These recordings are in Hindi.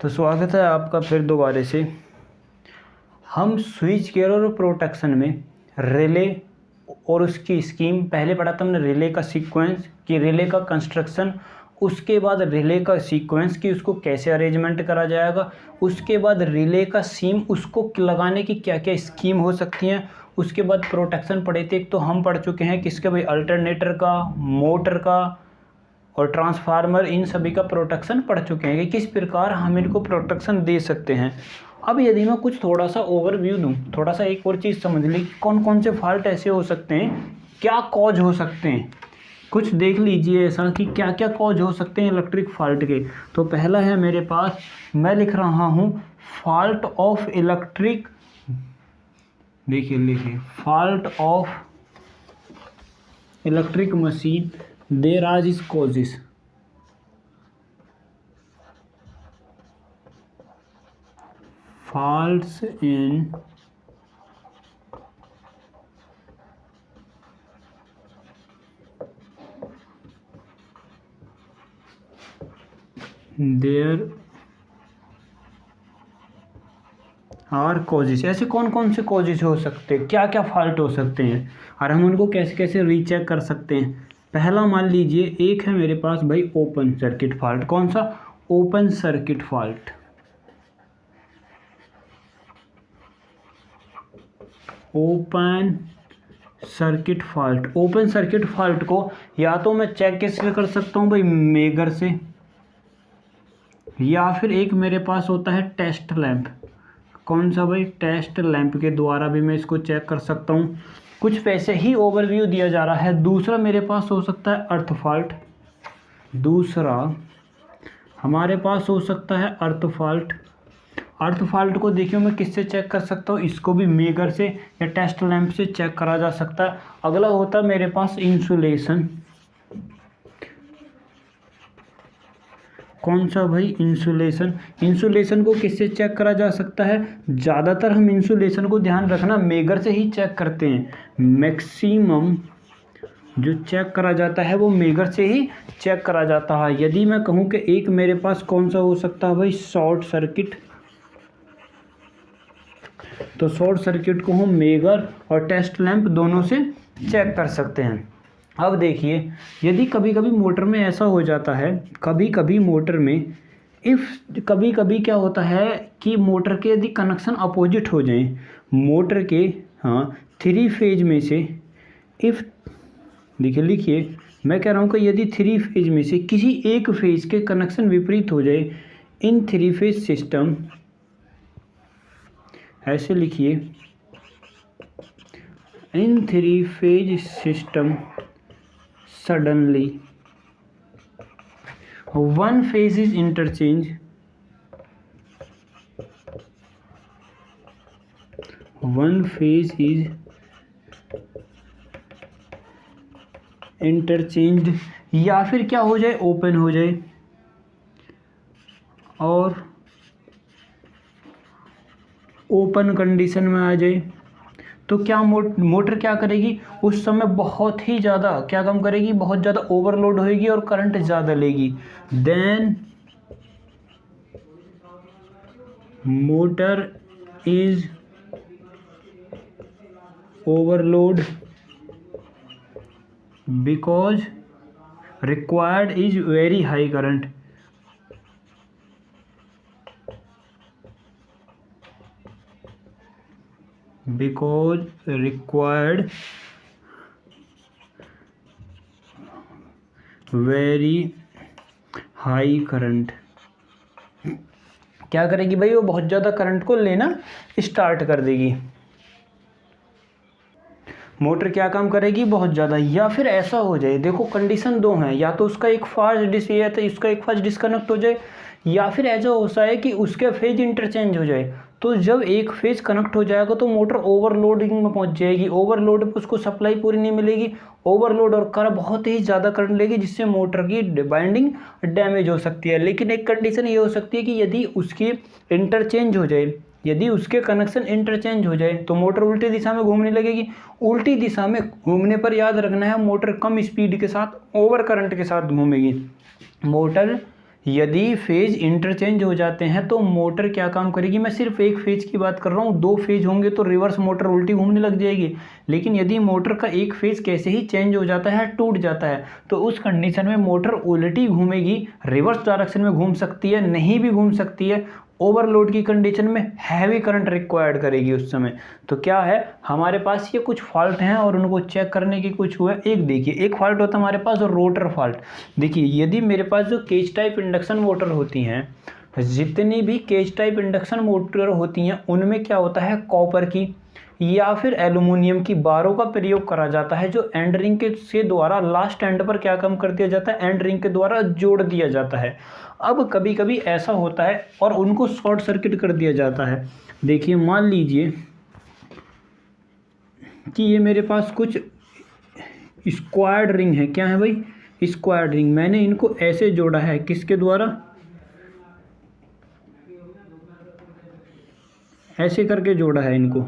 तो स्वागत है आपका फिर दोबारा से। हम स्विच गियर और प्रोटेक्शन में रिले और उसकी स्कीम पहले पढ़ा था हमने, रिले का सीक्वेंस कि रिले का कंस्ट्रक्शन, उसके बाद रिले का सीक्वेंस कि उसको कैसे अरेंजमेंट करा जाएगा, उसके बाद रिले का सीम उसको लगाने की क्या क्या स्कीम हो सकती हैं, उसके बाद प्रोटेक्शन पढ़े थे। एक तो हम पढ़ चुके हैं किसके भाई, अल्टरनेटर का, मोटर का और ट्रांसफार्मर, इन सभी का प्रोटेक्शन पढ़ चुके हैं कि किस प्रकार हम इनको प्रोटेक्शन दे सकते हैं। अब यदि मैं कुछ थोड़ा सा ओवरव्यू दूं, थोड़ा सा एक और चीज़ समझ ली, कौन कौन से फॉल्ट ऐसे हो सकते हैं, क्या कॉज हो सकते हैं, कुछ देख लीजिए ऐसा कि क्या क्या कॉज हो सकते हैं इलेक्ट्रिक फॉल्ट के। तो पहला है मेरे पास, मैं लिख रहा हूँ फॉल्ट ऑफ इलेक्ट्रिक, देखिए लिखिए, fault of electric machine, there are these causes. Faults in there are causes। ऐसे कौन कौन से कॉजेज हो सकते हैं, क्या क्या फॉल्ट हो सकते हैं और हम उनको कैसे कैसे रीचेक कर सकते हैं। पहला मान लीजिए एक है मेरे पास भाई ओपन सर्किट फॉल्ट। कौन सा? Open circuit fault. Open circuit fault, open circuit fault को या तो मैं चेक कैसे कर सकता हूँ भाई, मेगर से, या फिर एक मेरे पास होता है टेस्ट लैंप। कौन सा भाई? टेस्ट लैंप के द्वारा भी मैं इसको चेक कर सकता हूँ। कुछ पैसे ही ओवरव्यू दिया जा रहा है। दूसरा मेरे पास हो सकता है अर्थ फॉल्ट। दूसरा हमारे पास हो सकता है अर्थ फॉल्ट। अर्थ फॉल्ट को देखिए मैं किससे चेक कर सकता हूँ, इसको भी मेगर से या टेस्ट लैंप से चेक करा जा सकता है। अगला होता है मेरे पास इंसुलेशन। कौन सा भाई? इंसुलेशन। इंसुलेशन को किससे चेक करा जा सकता है? ज़्यादातर हम इंसुलेशन को, ध्यान रखना, मेगर से ही चेक करते हैं। मैक्सिमम जो चेक करा जाता है वो मेगर से ही चेक करा जाता है। यदि मैं कहूँ कि एक मेरे पास कौन सा हो सकता है भाई, शॉर्ट सर्किट, तो शॉर्ट सर्किट को हम मेगर और टेस्ट लैंप दोनों से चेक कर सकते हैं। अब देखिए, यदि कभी कभी मोटर में ऐसा हो जाता है, कभी कभी मोटर में कभी कभी क्या होता है कि मोटर के यदि कनेक्शन अपोजिट हो जाएं, मोटर के, हाँ, 3 फेज में से, देखिए लिखिए, मैं कह रहा हूँ कि यदि 3 फेज में से किसी एक फेज के कनेक्शन विपरीत हो जाए इन 3 फेज सिस्टम, ऐसे लिखिए, इन 3 phase system suddenly one phase is interchange, one phase is interchanged, या फिर क्या हो जाए, ओपन हो जाए और ओपन कंडीशन में आ जाए, तो क्या मोटर क्या करेगी उस समय? बहुत ही ज़्यादा क्या काम करेगी, बहुत ज़्यादा ओवरलोड होएगी और करंट ज़्यादा लेगी। Then motor is overload because required is very high current. Because required very high current। क्या करेगी भाई, वो बहुत ज़्यादा करंट को लेना स्टार्ट कर देगी। मोटर क्या काम करेगी, बहुत ज़्यादा। या फिर ऐसा हो जाए, देखो कंडीशन 2 है, या तो उसका एक फास्ट या तो इसका एक फास्ट डिस्कनेक्ट हो जाए, या फिर ऐसा होता है कि उसके फेज इंटरचेंज हो जाए। तो जब एक फेज कनेक्ट हो जाएगा तो मोटर ओवरलोडिंग में पहुंच जाएगी। ओवरलोड पे उसको सप्लाई पूरी नहीं मिलेगी, ओवरलोड और कर बहुत ही ज़्यादा करंट लेगी, जिससे मोटर की बाइंडिंग डैमेज हो सकती है। लेकिन एक कंडीशन ये हो सकती है कि यदि उसकी इंटरचेंज हो जाए, यदि उसके कनेक्शन इंटरचेंज हो जाए तो मोटर उल्टी दिशा में घूमने लगेगी। उल्टी दिशा में घूमने पर याद रखना है, मोटर कम स्पीड के साथ ओवर करंट के साथ घूमेगी। मोटर यदि फेज इंटरचेंज हो जाते हैं तो मोटर क्या काम करेगी, मैं सिर्फ एक फेज की बात कर रहा हूँ, दो फेज होंगे तो रिवर्स मोटर उल्टी घूमने लग जाएगी। लेकिन यदि मोटर का एक फेज कैसे ही चेंज हो जाता है, टूट जाता है, तो उस कंडीशन में मोटर उल्टी घूमेगी, रिवर्स डायरेक्शन में घूम सकती है, नहीं भी घूम सकती है, ओवरलोड की कंडीशन में हैवी करंट रिक्वायर्ड करेगी उस समय। तो क्या है, हमारे पास ये कुछ फॉल्ट हैं और उनको चेक करने की कुछ हुआ। एक देखिए, एक फॉल्ट होता है हमारे पास रोटर फॉल्ट। देखिए यदि मेरे पास जो केज टाइप इंडक्शन मोटर होती हैं, जितनी भी केज टाइप इंडक्शन मोटर होती हैं, उनमें क्या होता है, कॉपर की या फिर एल्युमिनियम की बारों का प्रयोग करा जाता है, जो एंड रिंग के द्वारा लास्ट एंड पर क्या काम कर दिया जाता है, एंड रिंग के द्वारा जोड़ दिया जाता है। अब कभी कभी ऐसा होता है और उनको शॉर्ट सर्किट कर दिया जाता है। देखिए मान लीजिए कि ये मेरे पास कुछ स्क्वायर्ड रिंग है, क्या है भाई, स्क्वायर्ड रिंग। मैंने इनको ऐसे जोड़ा है, किसके द्वारा, ऐसे करके जोड़ा है इनको।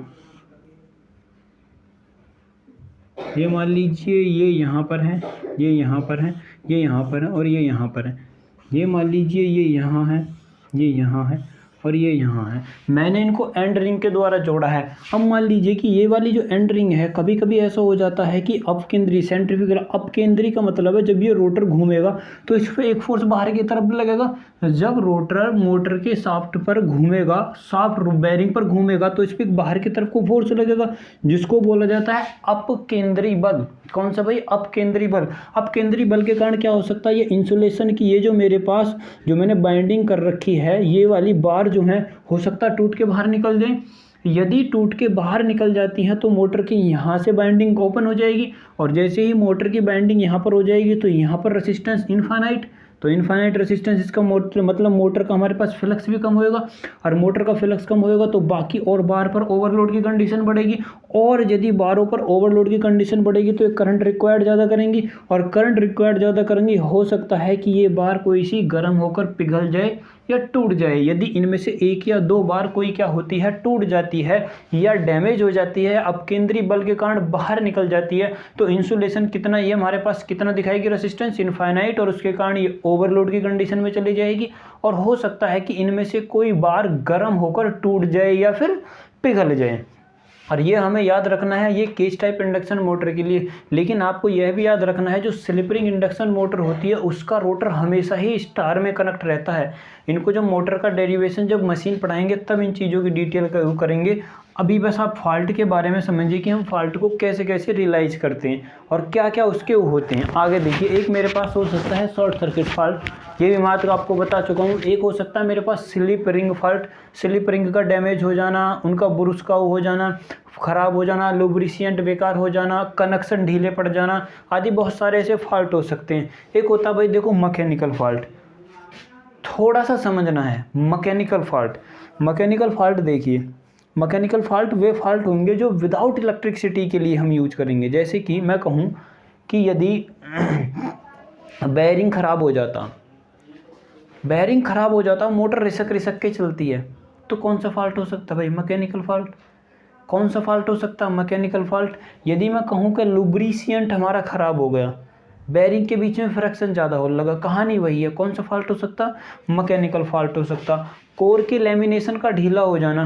ये मान लीजिए ये यहाँ पर है, ये यहाँ पर है, ये यहाँ पर है और ये यहाँ पर है। ये मान लीजिए ये यहाँ है, ये यहाँ है और ये यहाँ है। मैंने इनको एंड रिंग के द्वारा जोड़ा है। अब मान लीजिए कि ये वाली जो एंड रिंग है, कभी कभी ऐसा हो जाता है कि अपकेंद्री, सेंट्रीफ्यूगल अपकेंद्री का मतलब है जब ये रोटर घूमेगा तो इस पर एक फोर्स बाहर की तरफ लगेगा। जब रोटर मोटर के शाफ्ट पर घूमेगा, शाफ्ट बेरिंग पर घूमेगा, तो इस पर बाहर की तरफ को फोर्स लगेगा, जिसको बोला जाता है अपकेंद्री बल। कौन सा भाई, अपकेंद्री बल। अपकेंद्री बल के कारण क्या हो सकता है, ये इंसुलेशन की ये जो मेरे पास जो मैंने बाइंडिंग कर रखी है, ये वाली बार जो है, हो सकता है टूट के बाहर निकल जाए। यदि टूट के बाहर निकल जाती हैं तो मोटर की यहाँ से बाइंडिंग ओपन हो जाएगी, और जैसे ही मोटर की बाइंडिंग यहाँ पर हो जाएगी तो यहाँ पर रेसिस्टेंस इनफाइनाइट। तो इनफाइनाइट रेसिस्टेंस, इसका मोटर मतलब मोटर का हमारे पास फ्लक्स भी कम होएगा, और मोटर का फ्लक्स कम होएगा तो बाकी और बार पर ओवरलोड की कंडीशन बढ़ेगी, और यदि बारों पर ओवरलोड की कंडीशन बढ़ेगी तो एक करंट रिक्वायर्ड ज़्यादा करेंगी, और करंट रिक्वायर्ड ज़्यादा करेंगी, हो सकता है कि ये बार कोई सी गर्म होकर पिघल जाए या टूट जाए। यदि इनमें से एक या दो बार कोई क्या होती है, टूट जाती है या डैमेज हो जाती है, अपकेंद्री बल के कारण बाहर निकल जाती है, तो इंसुलेशन कितना, ये हमारे पास कितना दिखाएगी, रेसिस्टेंस इनफाइनाइट, और उसके कारण ये ओवरलोड की कंडीशन में चली जाएगी, और हो सकता है कि इनमें से कोई बार गर्म होकर टूट जाए या फिर पिघल जाए। और ये हमें याद रखना है, ये केज टाइप इंडक्शन मोटर के लिए। लेकिन आपको यह भी याद रखना है, जो स्लिप रिंग इंडक्शन मोटर होती है उसका रोटर हमेशा ही स्टार में कनेक्ट रहता है। इनको जब मोटर का डेरिवेशन जब मशीन पढ़ाएंगे तब इन चीज़ों की डिटेल करेंगे। अभी बस आप फॉल्ट के बारे में समझिए कि हम फॉल्ट को कैसे कैसे रियलाइज करते हैं और क्या क्या उसके होते हैं। आगे देखिए, एक मेरे पास हो सकता है शॉर्ट सर्किट फॉल्ट, ये भी मात्र आपको बता चुका हूँ। एक हो सकता है मेरे पास slip ring fault, slip ring का डैमेज हो जाना, उनका बुरुस का हो जाना, ख़राब हो जाना, लुब्रिशिएंट बेकार हो जाना, कनेक्शन ढीले पड़ जाना आदि बहुत सारे ऐसे फॉल्ट हो सकते हैं। एक होता है भाई देखो मैकेनिकल फॉल्ट, थोड़ा सा समझना है मैकेनिकल फॉल्ट। मैकेनिकल फॉल्ट देखिए, मैकेनिकल फॉल्ट वे फॉल्ट होंगे जो विदाउट इलेक्ट्रिसिटी के लिए हम यूज करेंगे। जैसे कि मैं कहूँ कि यदि बेयरिंग ख़राब हो जाता, बेयरिंग ख़राब हो जाता, मोटर रिसक के चलती है, तो कौन सा फॉल्ट हो सकता है भाई, मैकेनिकल फॉल्ट। कौन सा फॉल्ट हो सकता है, मैकेनिकल फॉल्ट। यदि मैं कहूँ कि लुब्रिशिएंट हमारा ख़राब हो गया, बेयरिंग के बीच में फ्रिक्शन ज़्यादा हो लगा, कहानी वही है, कौन सा फॉल्ट हो सकता, मैकेनिकल फॉल्ट हो सकता। कोर के लेमिनेशन का ढीला हो जाना,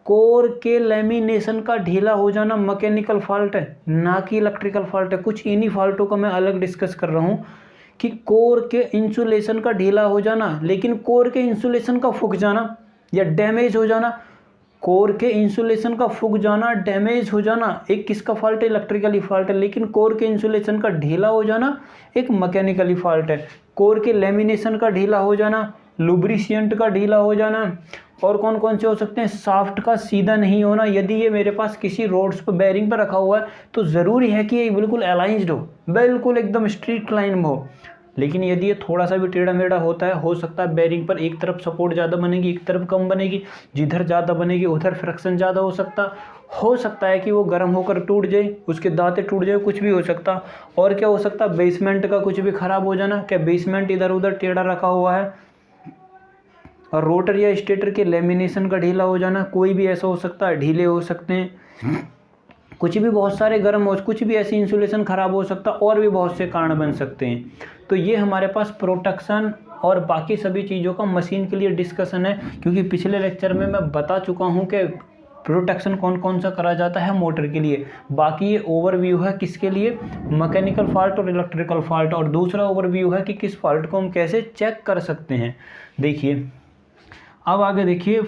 कोर के लेमिनेशन का ढीला हो जाना मैकेनिकल फॉल्ट है, ना कि इलेक्ट्रिकल फॉल्ट है। कुछ इन्हीं फॉल्टों का मैं अलग डिस्कस कर रहा हूँ कि कोर के इंसुलेशन का ढीला हो जाना, लेकिन कोर के इंसुलेशन का फूक जाना या डैमेज हो जाना, कोर के इंसुलेशन का फूक जाना, डैमेज हो जाना, एक किसका फॉल्ट है, इलेक्ट्रिकली फॉल्ट है। लेकिन कोर के इंसुलेशन का ढीला हो जाना एक मैकेनिकली फॉल्ट है। कोर के लेमिनेशन का ढीला हो जाना, लुब्रिशिएंट का ढीला हो जाना, और कौन कौन से हो सकते हैं, शाफ्ट का सीधा नहीं होना। यदि ये मेरे पास किसी रोड्स पर बेयरिंग पर रखा हुआ है तो ज़रूरी है कि ये बिल्कुल अलाइंस्ड हो, बिल्कुल एकदम स्ट्रीट लाइन में हो। लेकिन यदि ये थोड़ा सा भी टेढ़ा मेढ़ा होता है, हो सकता है बेयरिंग पर एक तरफ सपोर्ट ज़्यादा बनेगी, एक तरफ कम बनेगी, जिधर ज़्यादा बनेगी उधर फ्रिक्शन ज़्यादा हो सकता है कि वो गर्म होकर टूट जाए, उसके दांतें टूट जाए, कुछ भी हो सकता। और क्या हो सकता, बेसमेंट का कुछ भी ख़राब हो जाना, क्या बेसमेंट इधर उधर टेढ़ा रखा हुआ है, और रोटर या स्टेटर के लेमिनेशन का ढीला हो जाना, कोई भी ऐसा हो सकता है, ढीले हो सकते हैं। कुछ भी बहुत सारे गर्म हो, कुछ भी ऐसी इंसुलेशन ख़राब हो सकता, और भी बहुत से कारण बन सकते हैं। तो ये हमारे पास प्रोटेक्शन और बाकी सभी चीज़ों का मशीन के लिए डिस्कशन है, क्योंकि पिछले लेक्चर में मैं बता चुका हूँ कि प्रोटेक्शन कौन कौन सा करा जाता है मोटर के लिए। बाकी ये ओवरव्यू है किसके लिए, मैकेनिकल फॉल्ट और इलेक्ट्रिकल फॉल्ट, और दूसरा ओवरव्यू है कि किस फॉल्ट को हम कैसे चेक कर सकते हैं। देखिए अब आगे देखिए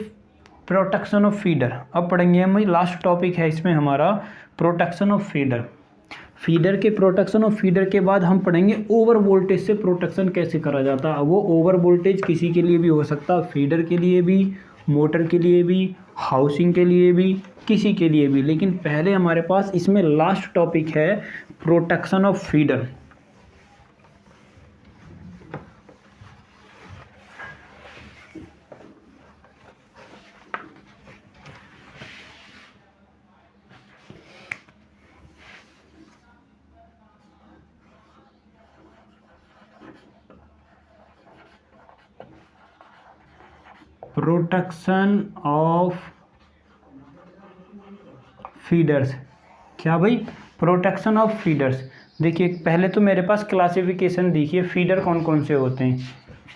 प्रोटेक्शन ऑफ फीडर। अब पढ़ेंगे हम, लास्ट टॉपिक है इसमें हमारा प्रोटेक्शन ऑफ फीडर। फीडर के प्रोटेक्शन ऑफ फीडर के बाद हम पढ़ेंगे ओवर वोल्टेज से प्रोटेक्शन कैसे करा जाता है। वो ओवर वोल्टेज किसी के लिए भी हो सकता है, फीडर के लिए भी, मोटर के लिए भी, हाउसिंग के लिए भी, किसी के लिए भी। लेकिन पहले हमारे पास इसमें लास्ट टॉपिक है protection of feeder. Protection of feeders. क्या भाई, प्रोटेक्शन ऑफ फीडर्स। देखिए पहले तो मेरे पास क्लासिफिकेशन देखिए फीडर कौन कौन से होते हैं।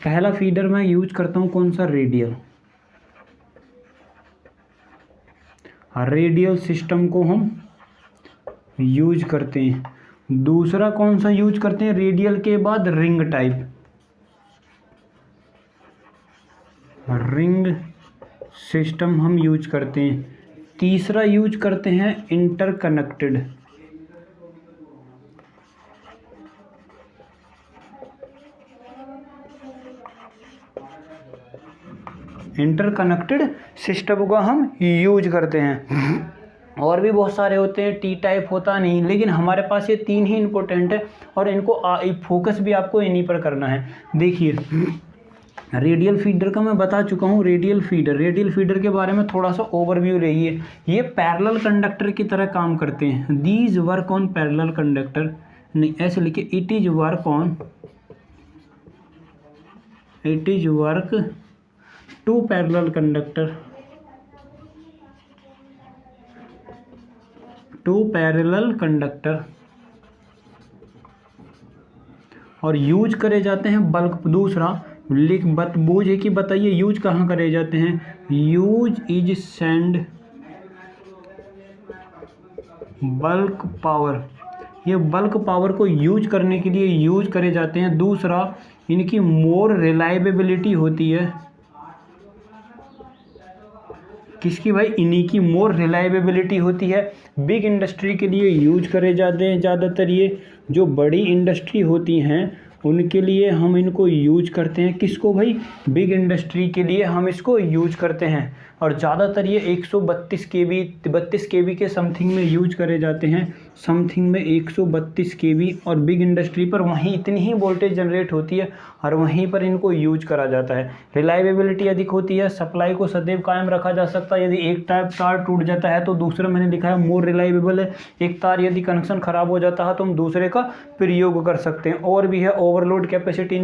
पहला फीडर मैं यूज करता हूँ कौन सा, रेडियल। रेडियल सिस्टम को हम यूज करते हैं। दूसरा कौन सा यूज करते हैं, रेडियल के बाद रिंग टाइप, रिंग सिस्टम हम यूज करते हैं। तीसरा यूज करते हैं इंटरकनेक्टेड। इंटरकनेक्टेड सिस्टम को हम यूज करते हैं। और भी बहुत सारे होते हैं, टी टाइप होता नहीं, लेकिन हमारे पास ये तीन ही इम्पोर्टेंट है और इनको फोकस भी आपको इन्हीं पर करना है। देखिए रेडियल फीडर का मैं बता चुका हूँ। रेडियल फीडर के बारे में थोड़ा सा ओवरव्यू रहिए। ये पैरेलल कंडक्टर की तरह काम करते हैं। These work on parallel conductor, नहीं ऐसे लिखे, it is work to parallel conductor और यूज करे जाते हैं बल्क। दूसरा बोझ है कि बताइए यूज कहाँ करे जाते हैं, use is send bulk power. ये बल्क पावर को यूज करने के लिए यूज करे जाते हैं। दूसरा इनकी मोर रिलायबिलिटी होती है, किसकी भाई, इन्हीं की मोर रिलायबिलिटी होती है। बिग इंडस्ट्री के लिए यूज करे जाते हैं ज़्यादातर। ये जो बड़ी इंडस्ट्री होती हैं उनके लिए हम इनको यूज करते हैं। किसको भाई, बिग इंडस्ट्री के लिए हम इसको यूज करते हैं। और ज़्यादातर ये 132 केवी के समथिंग में यूज करे जाते हैं, समथिंग में 132 केवी। और बिग इंडस्ट्री पर वहीं इतनी ही वोल्टेज जनरेट होती है और वहीं पर इनको यूज करा जाता है। रिलायबिलिटी अधिक होती है, सप्लाई को सदैव कायम रखा जा सकता है। यदि एक तार टूट जाता है तो दूसरा मैंने लिखा है मोर रिलायबल है। एक तार यदि कनेक्शन खराब हो जाता है तो हम दूसरे का प्रयोग कर सकते हैं। और भी है, ओवरलोड कैपेसिटी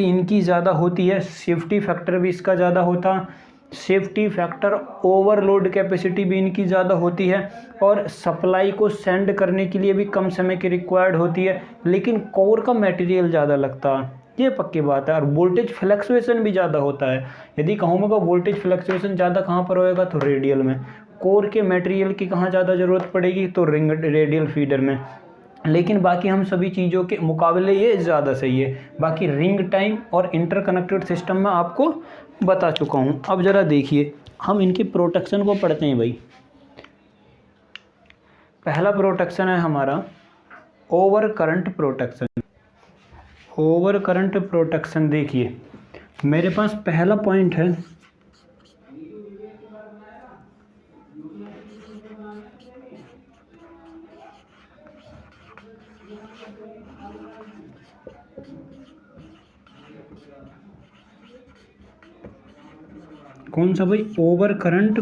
इनकी ज़्यादा होती है। सेफ्टी फैक्टर भी इसका ज़्यादा होता है। सेफ्टी फैक्टर, ओवरलोड कैपेसिटी भी इनकी ज़्यादा होती है। और सप्लाई को सेंड करने के लिए भी कम समय की रिक्वायर्ड होती है, लेकिन कोर का मटेरियल ज़्यादा लगता है, ये पक्की बात है। और वोल्टेज फ्लक्चुएशन भी ज़्यादा होता है। यदि कहूँगा वोल्टेज फ्लक्चुएशन ज़्यादा कहाँ पर होएगा, तो रेडियल में। कोर के मटेरियल की कहाँ ज़्यादा ज़रूरत पड़ेगी, तो रेडियल फीडर में। लेकिन बाकी हम सभी चीज़ों के मुकाबले ये ज़्यादा सही है। बाकी रिंग टाइम और इंटरकनेक्टेड सिस्टम में आपको बता चुका हूँ। अब ज़रा देखिए हम इनकी प्रोटेक्शन को पढ़ते हैं भाई। पहला प्रोटेक्शन है हमारा ओवर करंट प्रोटेक्शन। देखिए मेरे पास पहला पॉइंट है कौन सा भाई, ओवर करंट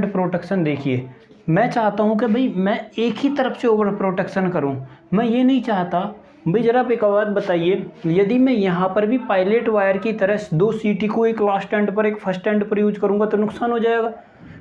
प्रोटेक्शन। देखिए मैं चाहता हूं कि भाई मैं एक ही तरफ से ओवर प्रोटेक्शन करूं। मैं ये नहीं चाहता भाई, जरा आप एक बात बताइए, यदि मैं यहाँ पर भी पायलट वायर की तरह 2 सीटी को एक लास्ट एंड पर एक फर्स्ट एंड पर यूज करूँगा तो नुकसान हो जाएगा।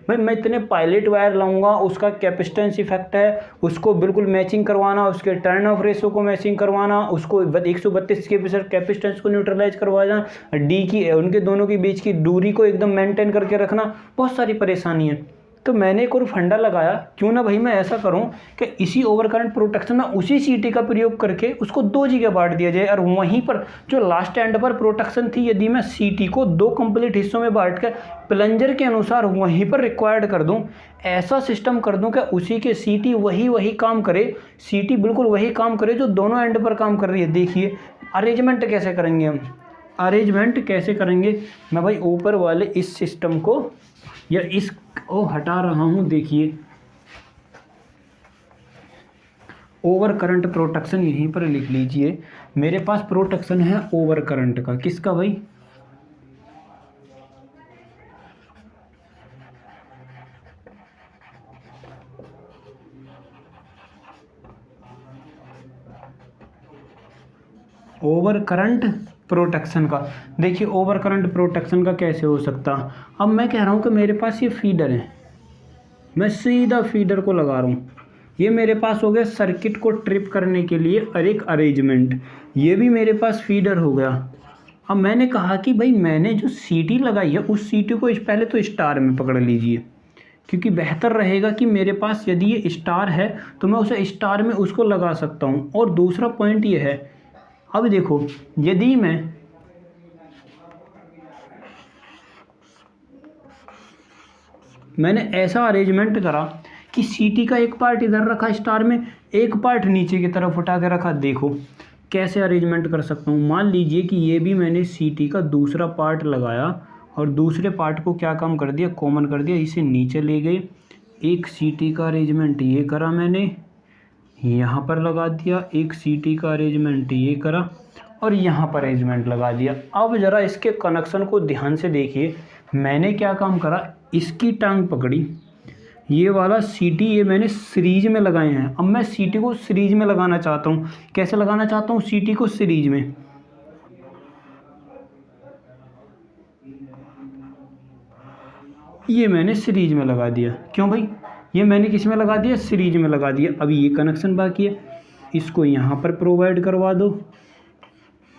भाई मैं इतने पायलट वायर लाऊंगा, उसका कैपेसिटेंस इफेक्ट है, उसको बिल्कुल मैचिंग करवाना, उसके टर्न ऑफ रेशो को मैचिंग करवाना, उसको 132 के कैपेसिटेंस को न्यूट्रलाइज करवाना, डी की उनके दोनों के बीच की दूरी को एकदम मेंटेन करके रखना, बहुत सारी परेशानी है। तो मैंने एक और फंडा लगाया, क्यों ना भाई मैं ऐसा करूं कि इसी ओवर करंट प्रोटेक्शन में उसी सीटी का प्रयोग करके उसको 2 जगह बांट दिया जाए, और वहीं पर जो लास्ट एंड पर प्रोटेक्शन थी, यदि मैं सीटी को 2 कंप्लीट हिस्सों में बांट कर प्लंजर के अनुसार वहीं पर रिक्वायर्ड कर दूं, ऐसा सिस्टम कर दूं कि उसी के सीटी वही काम करे, सीटी बिल्कुल वही काम करे जो दोनों एंड पर काम कर रही है। देखिए अरेंजमेंट कैसे करेंगे हम, अरेंजमेंट कैसे करेंगे, मैं भाई ऊपर वाले इस सिस्टम को या इसको हटा रहा हूं। देखिए ओवर करंट प्रोटेक्शन यहीं पर लिख लीजिए, मेरे पास प्रोटेक्शन है ओवर करंट का, किसका भाई, ओवर करंट प्रोटेक्शन का। देखिए ओवर करंट प्रोटेक्शन का कैसे हो सकता, अब मैं कह रहा हूं कि मेरे पास ये फीडर है, मैं सीधा फीडर को लगा रहा हूँ, ये मेरे पास हो गया सर्किट को ट्रिप करने के लिए और एक अरेंजमेंट, ये भी मेरे पास फीडर हो गया। अब मैंने कहा कि भाई मैंने जो सीटी लगाई है उस सीटी को पहले तो स्टार में पकड़ लीजिए, क्योंकि बेहतर रहेगा कि मेरे पास यदि ये स्टार है तो मैं उसे स्टार में उसको लगा सकता हूँ। और दूसरा पॉइंट ये है, अब देखो यदि मैंने ऐसा अरेंजमेंट करा कि सीटी का एक पार्ट इधर रखा स्टार में, एक पार्ट नीचे की तरफ उठा के रखा, देखो कैसे अरेंजमेंट कर सकता हूँ। मान लीजिए कि ये भी मैंने सीटी का दूसरा पार्ट लगाया और दूसरे पार्ट को क्या काम कर दिया, कॉमन कर दिया, इसे नीचे ले गए, एक सीटी का अरेंजमेंट ये करा मैंने, यहाँ पर लगा दिया, एक सीटी का अरेंजमेंट ये करा और यहाँ पर अरेंजमेंट लगा दिया। अब ज़रा इसके कनेक्शन को ध्यान से देखिए, मैंने क्या काम करा, इसकी टांग पकड़ी, ये वाला सीटी ये मैंने सीरीज में लगाए हैं। अब मैं सीटी को सीरीज में लगाना चाहता हूँ, कैसे लगाना चाहता हूँ सीटी को सीरीज में, ये मैंने सीरीज में लगा दिया। क्यों भाई, ये मैंने किस में लगा दिया, सीरीज में लगा दिया। अभी ये कनेक्शन बाकी है, इसको यहाँ पर प्रोवाइड करवा दो,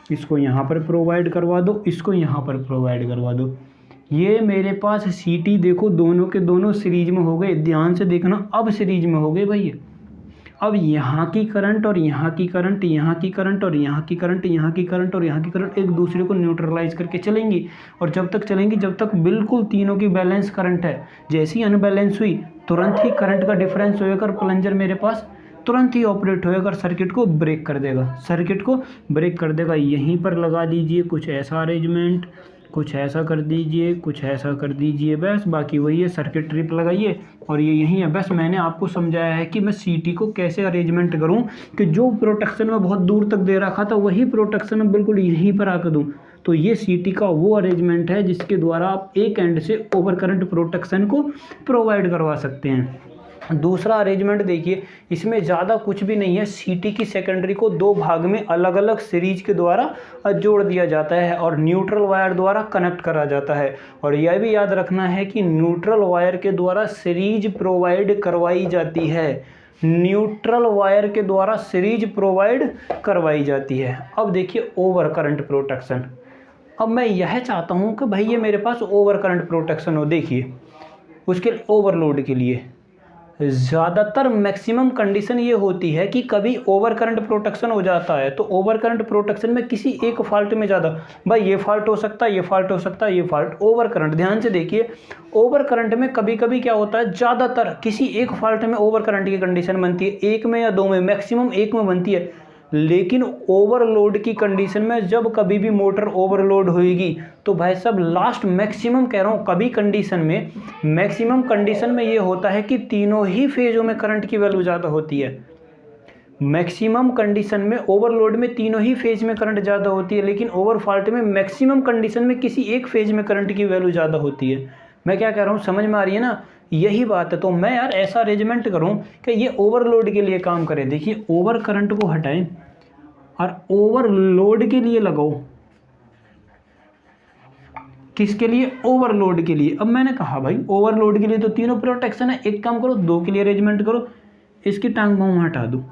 इसको यहाँ पर प्रोवाइड करवा दो, इसको यहाँ पर प्रोवाइड करवा दो। ये मेरे पास सीटी देखो दोनों के दोनों सीरीज में हो गए, ध्यान से देखना, अब सीरीज में हो गए भाई। अब यहाँ की करंट और यहाँ की करंट, यहाँ की करंट और यहाँ की करंट, यहाँ की करंट और यहाँ की करंट एक दूसरे को न्यूट्रलाइज करके चलेंगी, और जब तक चलेंगी जब तक बिल्कुल तीनों की बैलेंस करंट है। जैसी अनबैलेंस हुई तुरंत ही करंट का डिफरेंस होकर प्लंजर मेरे पास तुरंत ही ऑपरेट होएगा, सर्किट को ब्रेक कर देगा, सर्किट को ब्रेक कर देगा। यहीं पर लगा दीजिए कुछ ऐसा अरेंजमेंट, कुछ ऐसा कर दीजिए, कुछ ऐसा कर दीजिए, बस बाकी वही है, सर्किट ट्रिप लगाइए और ये यहीं है। बस मैंने आपको समझाया है कि मैं सीटी को कैसे अरेंजमेंट करूं कि जो प्रोटेक्शन में बहुत दूर तक दे रखा था वही प्रोटेक्शन में बिल्कुल यहीं पर आकर दूं। तो ये सीटी का वो अरेंजमेंट है जिसके द्वारा आप एक एंड से ओवर करंट प्रोटेक्शन को प्रोवाइड करवा सकते हैं। दूसरा अरेंजमेंट देखिए, इसमें ज़्यादा कुछ भी नहीं है, सीटी की सेकेंडरी को 2 भाग में अलग अलग सीरीज के द्वारा जोड़ दिया जाता है और न्यूट्रल वायर द्वारा कनेक्ट करा जाता है। और यह भी याद रखना है कि न्यूट्रल वायर के द्वारा सीरीज प्रोवाइड करवाई जाती है, न्यूट्रल वायर के द्वारा सीरीज प्रोवाइड करवाई जाती है। अब देखिए ओवर करंट प्रोटेक्शन, अब मैं यह चाहता हूँ कि भाई ये मेरे पास ओवर करंट प्रोटेक्शन हो। देखिए उसके ओवरलोड के लिए ज़्यादातर मैक्सिमम कंडीशन ये होती है कि कभी ओवर करंट प्रोटेक्शन हो जाता है, तो ओवर करंट प्रोटेक्शन में किसी एक फॉल्ट में ज़्यादा, भाई ये फॉल्ट हो सकता है, ये फॉल्ट हो सकता है, ये फॉल्ट, ओवर करंट। ध्यान से देखिए ओवर करंट में कभी कभी क्या होता है, ज़्यादातर किसी एक फॉल्ट में ओवर करंट की कंडीशन बनती है, एक में या 2 में, मैक्सिमम एक में बनती है। लेकिन ओवरलोड की कंडीशन में जब कभी भी मोटर ओवरलोड होएगी तो भाई साहब लास्ट मैक्सिमम कह रहा हूँ, कभी कंडीशन में मैक्सिमम कंडीशन में ये होता है कि तीनों ही फेजों में करंट की वैल्यू ज़्यादा होती है। मैक्सिमम कंडीशन में ओवरलोड में तीनों ही फेज में करंट ज़्यादा होती है, लेकिन ओवर फॉल्ट में मैक्सिमम कंडीशन में किसी एक फेज में करंट की वैल्यू ज़्यादा होती है। मैं क्या कह रहा हूँ, समझ में आ रही है ना, यही बात है। तो मैं यार ऐसा अरेंजमेंट करूँ कि ये ओवरलोड के लिए काम करे। देखिए ओवर करंट को हटाएं और ओवरलोड के लिए लगाओ, किसके लिए? ओवरलोड के लिए। अब मैंने कहा भाई ओवरलोड के लिए तो तीनों प्रोटेक्शन है, एक काम करो 2 के लिए अरेंजमेंट करो, इसकी टांग भाव हटा दो,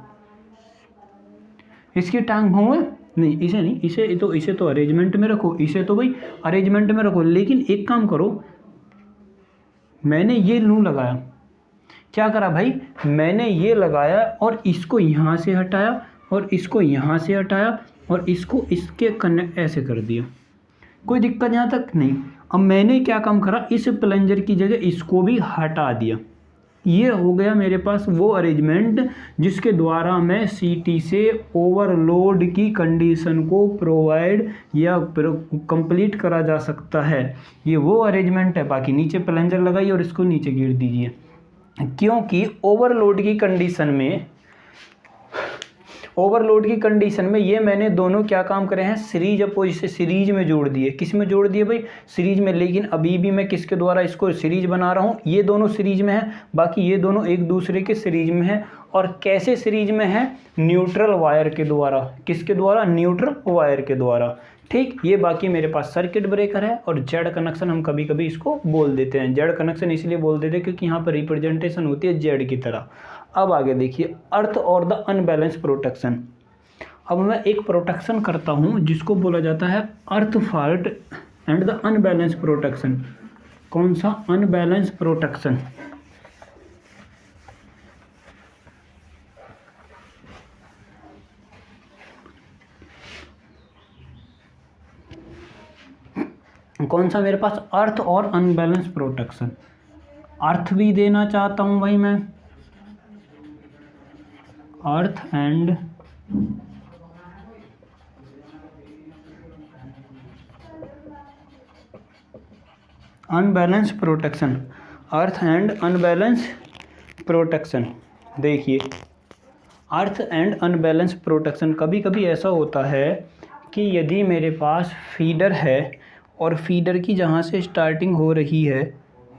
इसकी टांग भाव नहीं, इसे नहीं, इसे तो अरेंजमेंट में रखो, इसे तो भाई अरेंजमेंट में रखो, लेकिन एक काम करो, मैंने ये लू लगाया, क्या करा भाई, मैंने ये लगाया और इसको यहाँ से हटाया और इसको यहाँ से हटाया और इसको इसके कनेक्ट ऐसे कर दिया, कोई दिक्कत यहाँ तक नहीं। अब मैंने क्या काम करा, इस प्लंजर की जगह इसको भी हटा दिया, ये हो गया मेरे पास वो अरेंजमेंट जिसके द्वारा मैं सीटी से ओवरलोड की कंडीशन को प्रोवाइड या कंप्लीट करा जा सकता है। ये वो अरेंजमेंट है। बाकी नीचे प्लंजर लगाइए और इसको नीचे गिर दीजिए, क्योंकि ओवरलोड की कंडीशन में ये मैंने दोनों क्या काम करे हैं, सीरीज अपोजिट सीरीज में जोड़ दिए। किस में जोड़ दिए भाई? सीरीज में। लेकिन अभी भी मैं किसके द्वारा इसको सीरीज बना रहा हूँ, ये दोनों सीरीज में है, बाकी ये दोनों एक दूसरे के सीरीज में है। और कैसे सीरीज में है? न्यूट्रल वायर के द्वारा। किसके द्वारा? न्यूट्रल वायर के द्वारा। ठीक, ये बाकी मेरे पास सर्किट ब्रेकर है और जेड कनेक्शन हम कभी कभी इसको बोल देते हैं। जेड कनेक्शन इसलिए बोल देते हैं क्योंकि यहाँ पर रिप्रेजेंटेशन होती है जेड की तरह। अब आगे देखिए, अर्थ और द अनबैलेंस प्रोटेक्शन। अब मैं एक प्रोटेक्शन करता हूँ जिसको बोला जाता है अर्थ fault and the unbalance protection. कौन सा? Unbalance protection. कौन सा मेरे पास? अर्थ और अनबैलेंस प्रोटेक्शन। अर्थ भी देना चाहता हूं भाई मैं, earth and unbalance protection. Earth and unbalance protection. देखिए, अर्थ एंड अनबैलेंस प्रोटेक्शन कभी कभी ऐसा होता है कि यदि मेरे पास फीडर है और फीडर की जहाँ से स्टार्टिंग हो रही है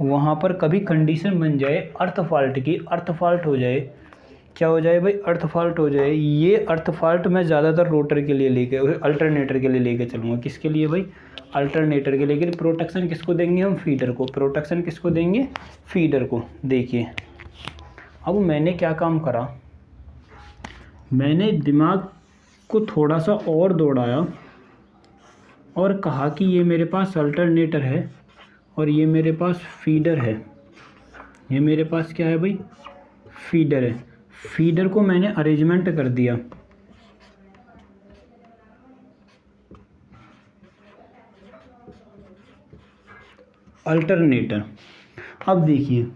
वहाँ पर कभी कंडीशन बन जाए अर्थ फॉल्ट की, अर्थ फॉल्ट हो जाए। क्या हो जाए भाई? अर्थ फॉल्ट हो जाए। ये अर्थ फॉल्ट मैं ज़्यादातर रोटर के लिए लेके, अल्टरनेटर के लिए लेके चलूँगा। किसके लिए भाई? अल्टरनेटर के लिए। लेकिन प्रोटेक्शन किसको देंगे हम? फीडर को। प्रोटेक्शन किसको देंगे? फीडर को। देखिए, अब मैंने क्या काम करा, मैंने दिमाग को थोड़ा सा और दौड़ाया और कहा कि ये मेरे पास अल्टरनेटर है और ये मेरे पास फीडर है। ये मेरे पास क्या है भाई? फीडर है। फीडर को मैंने अरेंजमेंट कर दिया। अल्टरनेटर। अब देखिए,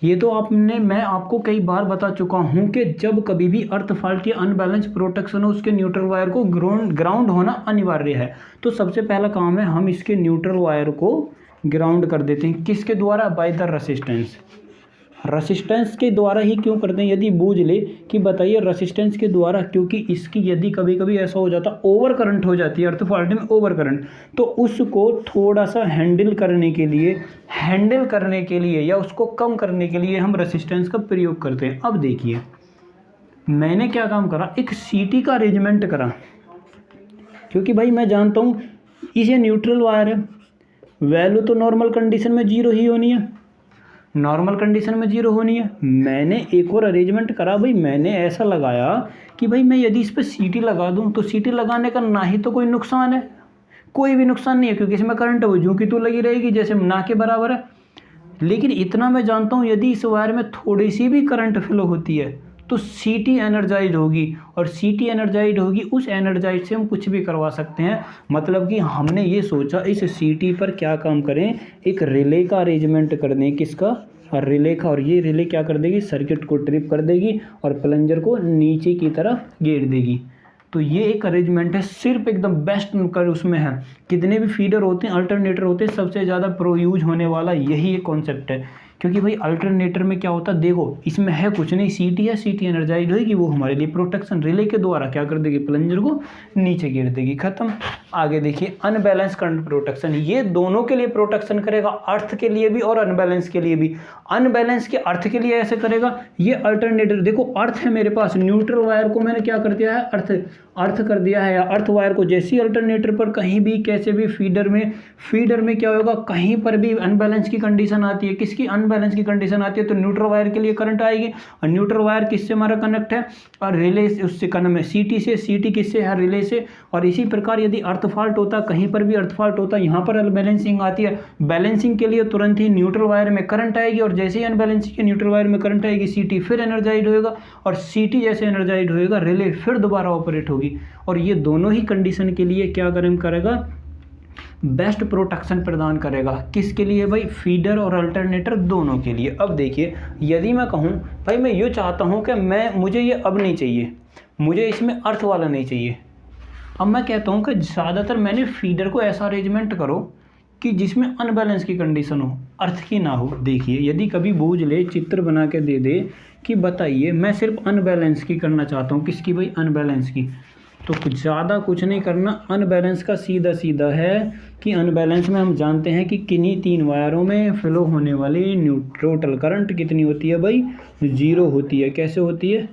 ये तो मैं आपको कई बार बता चुका हूं कि जब कभी भी अर्थ फॉल्ट या अनबैलेंस प्रोटेक्शन हो उसके न्यूट्रल वायर को ग्राउंड होना अनिवार्य है। तो सबसे पहला काम है हम इसके न्यूट्रल वायर को ग्राउंड कर देते हैं। किसके द्वारा? By the resistance. रेसिस्टेंस के द्वारा ही क्यों करते हैं? यदि बूझ ले कि बताइए रेसिस्टेंस के द्वारा, क्योंकि इसकी यदि कभी कभी ऐसा हो जाता ओवर करंट हो जाती है, अर्थ फॉल्ट में ओवर करंट, तो उसको थोड़ा सा हैंडल करने के लिए या उसको कम करने के लिए हम रेसिस्टेंस का प्रयोग करते हैं। अब देखिए, मैंने क्या काम करा, एक सीटी का अरेंजमेंट करा, क्योंकि भाई मैं जानता हूँ इसे न्यूट्रल वायर है, वैल्यू तो नॉर्मल कंडीशन में जीरो ही होनी है, नॉर्मल कंडीशन में जीरो होनी है। मैंने एक और अरेंजमेंट करा भाई, मैंने ऐसा लगाया कि भाई मैं यदि इस पर सीटी लगा दूं तो सीटी लगाने का ना ही तो कोई नुकसान है, कोई भी नुकसान नहीं है, क्योंकि इसमें करंट वो जूं की तू लगी रहेगी जैसे ना के बराबर है। लेकिन इतना मैं जानता हूँ यदि इस वायर में थोड़ी सी भी करंट फ्लो होती है तो सीटी एनर्जाइज होगी, और सीटी एनर्जाइज होगी, उस एनर्जाइज से हम कुछ भी करवा सकते हैं। मतलब कि हमने ये सोचा इस सीटी पर क्या काम करें, एक रिले का अरेंजमेंट कर दें। किसका? रिले का। और ये रिले क्या कर देगी? सर्किट को ट्रिप कर देगी और प्लंजर को नीचे की तरफ गिर देगी। तो ये एक अरेंजमेंट है, सिर्फ एकदम बेस्ट कर उसमें है। कितने भी फीडर होते हैं, अल्टरनेटर होते हैं, सबसे ज़्यादा प्रो यूज होने वाला यही एक कॉन्सेप्ट है क्योंकि भाई अल्टरनेटर में क्या होता है, देखो इसमें है कुछ नहीं, सीटी है, सीटी एनर्जाइज होगी, वो हमारे लिए प्रोटेक्शन रिले के द्वारा क्या कर देगी, प्लंजर को नीचे गिर देगी, खत्म। आगे देखिए अनबैलेंस करंट प्रोटेक्शन, ये दोनों के लिए प्रोटेक्शन करेगा, अर्थ के लिए भी और अनबैलेंस के लिए भी। अनबैलेंस के अर्थ के लिए ऐसे करेगा, ये अल्टरनेटर, देखो अर्थ है मेरे पास, न्यूट्रल वायर को मैंने क्या कर दिया है, अर्थ कर दिया है, या अर्थ वायर को जैसी अल्टरनेटर पर कहीं भी कैसे भी फीडर में क्या होगा, कहीं पर भी अनबैलेंस की कंडीशन आती है, किसकी अनबैलेंस की कंडीशन आती है, तो न्यूट्रल वायर के लिए करंट आएगी। और न्यूट्रल वायर किससे हमारा कनेक्ट है, और रिले उससे कनेक्ट है, सीटी से, सीटी किससे है, रिले से। और इसी प्रकार यदि अर्थ फॉल्ट होता, कहीं पर भी अर्थ फॉल्ट होता, यहाँ पर अनबैलेंसिंग आती है, बैलेंसिंग के लिए तुरंत ही न्यूट्रल वायर में करंट आएगी, और जैसे ही अनबैलेंसिंग के न्यूट्रल वायर में करंट आएगी, सीटी फिर एनर्जाइज होएगा, और सीटी जैसे एनर्जाइज होएगा, रिले फिर दोबारा ऑपरेट होगी। और ये दोनों ही कंडीशन के लिए क्या करेगा, बेस्ट प्रोटेक्शन प्रदान करेगा। किसके लिए भाई, फीडर और अल्टरनेटर दोनों के लिए। अब देखिए यदि मैं कहूँ भाई मैं ये चाहता हूँ कि मुझे ये अब नहीं चाहिए, मुझे इसमें अर्थ वाला नहीं चाहिए, अब मैं कहता हूँ कि ज़्यादातर मैंने फीडर को ऐसा अरेंजमेंट करो कि जिसमें अनबैलेंस की कंडीशन हो, अर्थ की ना हो। देखिए यदि कभी बूझ ले, चित्र बना के दे दे कि बताइए मैं सिर्फ अनबैलेंस की करना चाहता हूँ, किसकी भाई, अनबैलेंस की, तो कुछ ज़्यादा कुछ नहीं करना। अनबैलेंस का सीधा सीधा है कि अनबैलेंस में हम जानते हैं कि किन्हीं 3 वायरों में फ्लो होने वाली टोटल करंट कितनी होती है भाई, 0 होती है। कैसे होती है,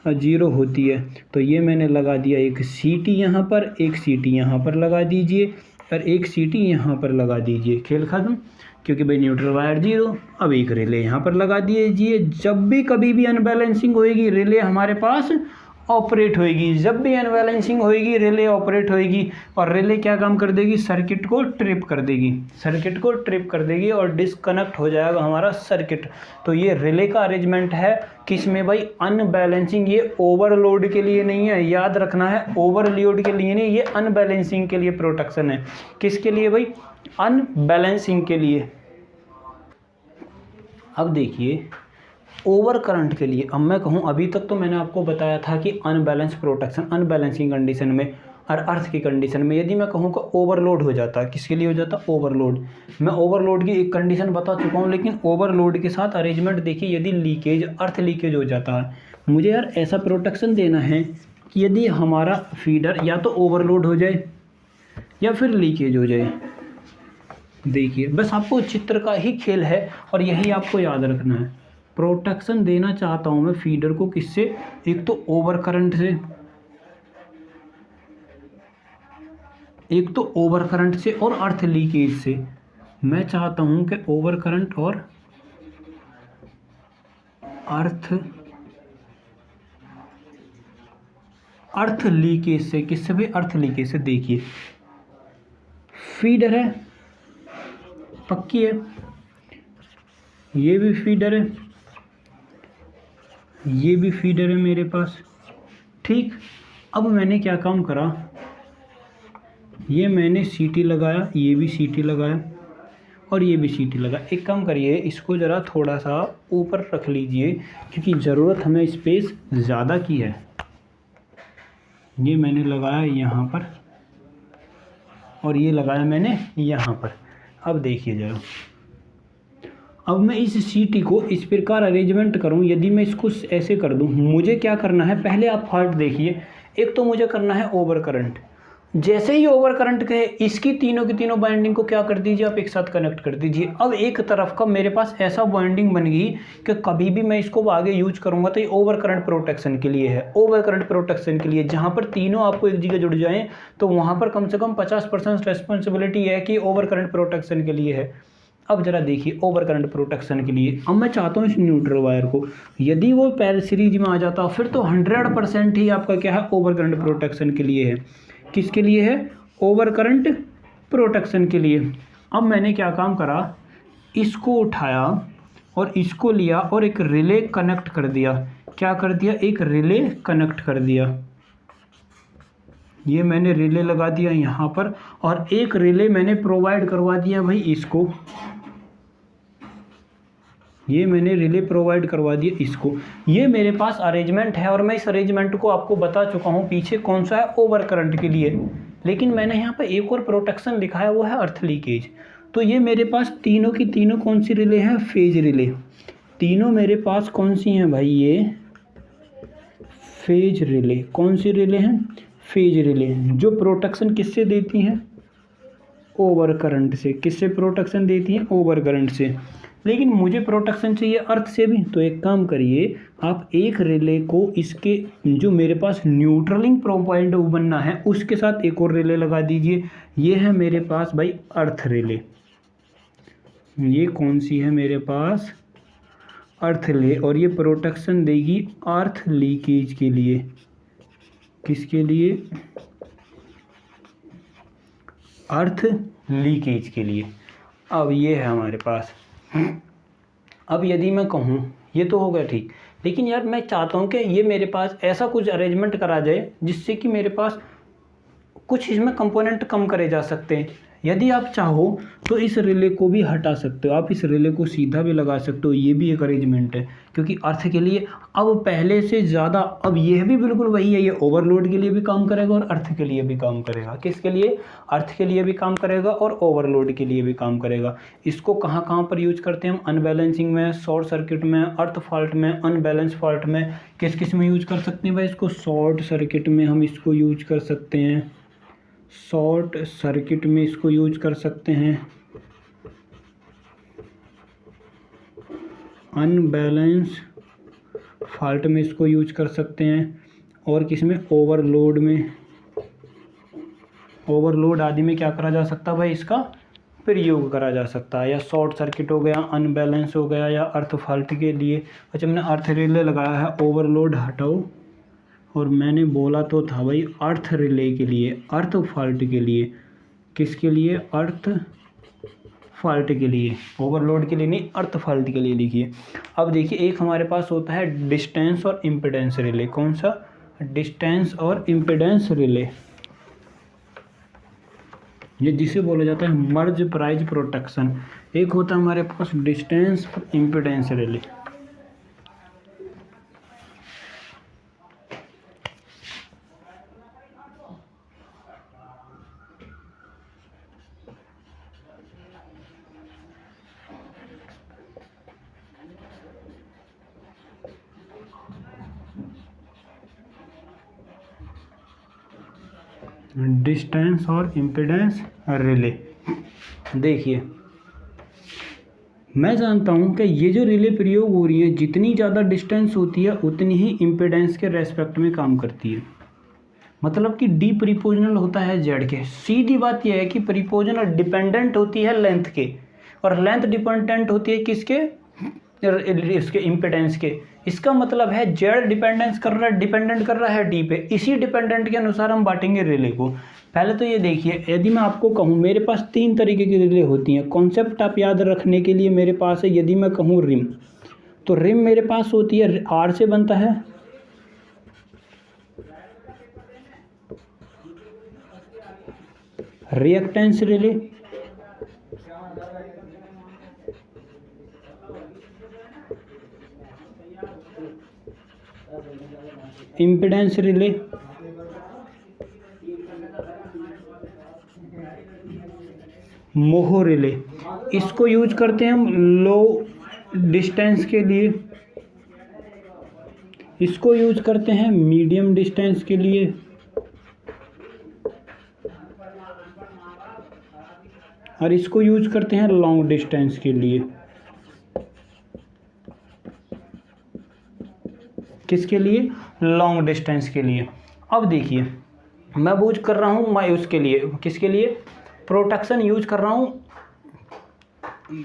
0 होती है। तो ये मैंने लगा दिया एक सीटी यहाँ पर, एक सीटी यहाँ पर लगा दीजिए, और एक सीटी यहाँ पर लगा दीजिए, खेल खत्म। क्योंकि भाई न्यूट्रल वायर 0, अब एक रिले यहाँ पर लगा दीजिए। जब भी कभी भी अनबैलेंसिंग होएगी, रिले हमारे पास ऑपरेट होएगी, जब भी अनबैलेंसिंग होएगी रिले ऑपरेट होएगी, और रिले क्या काम कर देगी, सर्किट को ट्रिप कर देगी, सर्किट को ट्रिप कर देगी और डिस्कनेक्ट हो जाएगा हमारा सर्किट। तो ये रिले का अरेंजमेंट है किसमें भाई, अनबैलेंसिंग। ये ओवरलोड के लिए नहीं है, याद रखना है, ओवरलोड के लिए नहीं, ये अनबैलेंसिंग के लिए प्रोटेक्शन है। किसके लिए भाई, अनबैलेंसिंग के लिए। अब देखिए ओवर करंट के लिए, अब मैं कहूँ, अभी तक तो मैंने आपको बताया था कि अनबैलेंस प्रोटेक्शन, अनबैलेंसिंग कंडीशन में और अर्थ की कंडीशन में। यदि मैं कहूँ कि ओवरलोड हो जाता, किसके लिए हो जाता, ओवरलोड। मैं ओवरलोड की एक कंडीशन बता चुका हूँ, लेकिन ओवरलोड के साथ अरेंजमेंट देखिए, यदि लीकेज, अर्थ लीकेज हो जाता है, मुझे यार ऐसा प्रोटेक्शन देना है कि यदि हमारा फीडर या तो ओवरलोड हो जाए या फिर लीकेज हो जाए। देखिए बस आपको चित्र का ही खेल है और यही आपको याद रखना है। प्रोटेक्शन देना चाहता हूं मैं फीडर को, किससे, एक तो ओवर करंट से, एक तो ओवर करंट से और अर्थ लीकेज से। मैं चाहता हूं कि ओवर करंट और अर्थ लीकेज से, किससे भी, अर्थ लीकेज से। देखिए फीडर है, पक्की है, ये भी फीडर है, ये भी फीडर है मेरे पास, ठीक। अब मैंने क्या काम करा, ये मैंने सीटी लगाया, ये भी सीटी लगाया और ये भी सीटी लगाया। एक काम करिए, इसको ज़रा थोड़ा सा ऊपर रख लीजिए क्योंकि ज़रूरत हमें स्पेस ज़्यादा की है। ये मैंने लगाया यहाँ पर और ये लगाया मैंने यहाँ पर। अब देखिए ज़रा, अब मैं इस सीटी को इस प्रकार अरेंजमेंट करूं, यदि मैं इसको ऐसे कर दूं, मुझे क्या करना है, पहले आप फॉल्ट देखिए। एक तो मुझे करना है ओवर करंट, जैसे ही ओवर करंट कहे इसकी तीनों की तीनों बाइंडिंग को क्या कर दीजिए, आप एक साथ कनेक्ट कर दीजिए। अब एक तरफ का मेरे पास ऐसा बाइंडिंग बन गई कि कभी भी मैं इसको आगे यूज करूंगा तो ये ओवर करंट प्रोटेक्शन के लिए है, ओवर करंट प्रोटेक्शन के लिए। जहां पर तीनों आपको एक जगह जुड़ जाएं तो वहां पर कम से कम 50% रेस्पॉन्सिबिलिटी है कि ओवर करंट प्रोटेक्शन के लिए है। अब जरा देखिए ओवर करंट प्रोटेक्शन के लिए, अब मैं चाहता हूँ इस न्यूट्रल वायर को, यदि वो पैर सीरीज में आ जाता फिर तो 100% ही आपका क्या है, ओवर करंट प्रोटेक्शन के लिए है। किसके लिए है, ओवर करंट प्रोटेक्शन के लिए। अब मैंने क्या काम करा, इसको उठाया और इसको लिया और एक रिले कनेक्ट कर दिया। क्या कर दिया, एक रिले कनेक्ट कर दिया। ये मैंने रिले लगा दिया यहाँ पर और एक रिले मैंने प्रोवाइड करवा दिया भाई इसको, ये मैंने रिले प्रोवाइड करवा दिया इसको। ये मेरे पास अरेंजमेंट है और मैं इस अरेंजमेंट को आपको बता चुका हूँ पीछे कौन सा है, ओवर करंट के लिए। लेकिन मैंने यहाँ पर एक और प्रोटेक्शन लिखा है, वो है अर्थ लीकेज। तो ये मेरे पास तीनों की तीनों कौन सी रिले हैं, फेज रिले। तीनों मेरे पास कौन सी हैं भाई, ये फेज रिले। कौन सी रिले हैं, फेज रिले, जो प्रोटेक्शन किससे देती हैं, ओवर करंट से। किससे प्रोटेक्शन देती हैं, ओवर करंट से। लेकिन मुझे प्रोटेक्शन चाहिए अर्थ से भी, तो एक काम करिए, आप एक रिले को इसके जो मेरे पास न्यूट्रलिंग पॉइंट बनना है उसके साथ एक और रिले लगा दीजिए। ये है मेरे पास भाई अर्थ रिले। ये कौन सी है मेरे पास, अर्थ रिले, और ये प्रोटेक्शन देगी अर्थ लीकेज के लिए। किसके लिए, अर्थ लीकेज के लिए। अब ये है हमारे पास। अब यदि मैं कहूँ, ये तो हो गया ठीक, लेकिन यार मैं चाहता हूँ कि ये मेरे पास ऐसा कुछ अरेंजमेंट करा जाए जिससे कि मेरे पास कुछ इसमें कंपोनेंट कम करे जा सकते हैं। यदि आप चाहो तो इस रिले को भी हटा सकते हो, आप इस रिले को सीधा भी लगा सकते हो, ये भी एक अरेंजमेंट है। क्योंकि अर्थ के लिए अब पहले से ज़्यादा, अब यह भी बिल्कुल वही है, ये ओवरलोड के लिए भी काम करेगा और अर्थ के लिए भी काम करेगा। किसके लिए, अर्थ के लिए भी काम करेगा और ओवरलोड के लिए भी काम करेगा। इसको कहाँ कहाँ पर यूज करते हैं हम, अनबैलेंसिंग में, शॉर्ट सर्किट में, अर्थ फॉल्ट में, अनबैलेंस फॉल्ट में। किस किस में यूज कर सकते हैं भाई इसको, शॉर्ट सर्किट में हम इसको यूज कर सकते हैं, शॉर्ट सर्किट में इसको यूज कर सकते हैं, अनबैलेंस फॉल्ट में इसको यूज कर सकते हैं, और किस में, ओवरलोड में। ओवरलोड आदि में क्या करा जा सकता है भाई, इसका प्रयोग करा जा सकता है। या शॉर्ट सर्किट हो गया, अनबैलेंस हो गया, या अर्थ फॉल्ट के लिए। अच्छा मैंने अर्थ रिले लगाया है, ओवरलोड हटाओ, और मैंने बोला तो था भाई अर्थ रिले के लिए, अर्थ फॉल्ट के लिए। किसके लिए, अर्थ फॉल्ट के लिए, ओवरलोड के लिए नहीं, अर्थ फॉल्ट के लिए लिखिए। अब देखिए एक हमारे पास होता है डिस्टेंस और इम्पिडेंस रिले। कौन सा, डिस्टेंस और इम्पिडेंस रिले, ये जिसे बोला जाता है मर्ज प्राइज प्रोटेक्शन। एक होता है हमारे पास डिस्टेंस और इम्पिडेंस रिले। डिस्टेंस और इम्पिडेंस रिले। देखिए मैं जानता हूं कि ये जो रिले प्रयोग हो रही है, जितनी ज़्यादा डिस्टेंस होती है उतनी ही इम्पिडेंस के रेस्पेक्ट में काम करती है। मतलब कि डी प्रीपोजनल होता है जेड के। सीधी बात यह है कि प्रीपोजनल डिपेंडेंट होती है लेंथ के, और लेंथ डिपेंडेंट होती है किसके, इसके इम्पिडेंस के। इसका मतलब है जेड डिपेंडेंट कर रहा है डी पे। इसी डिपेंडेंट के अनुसार हम बांटेंगे रिले को। पहले तो ये देखिए, यदि मैं आपको कहूँ मेरे पास 3 तरीके की रिले होती हैं। कॉन्सेप्ट आप याद रखने के लिए मेरे पास है, यदि मैं कहूँ रिम, तो रिम मेरे पास होती है, आर से बनता है, reactance relay, impedance relay, mho relay. इसको यूज करते हैं हम लो डिस्टेंस के लिए, इसको यूज करते हैं मीडियम डिस्टेंस के लिए, और इसको यूज करते हैं लॉन्ग डिस्टेंस के लिए। किसके लिए, लॉन्ग डिस्टेंस के लिए। अब देखिए मैं यूज कर रहा हूँ, मैं उसके लिए, किसके लिए, प्रोटेक्शन यूज कर रहा हूँ,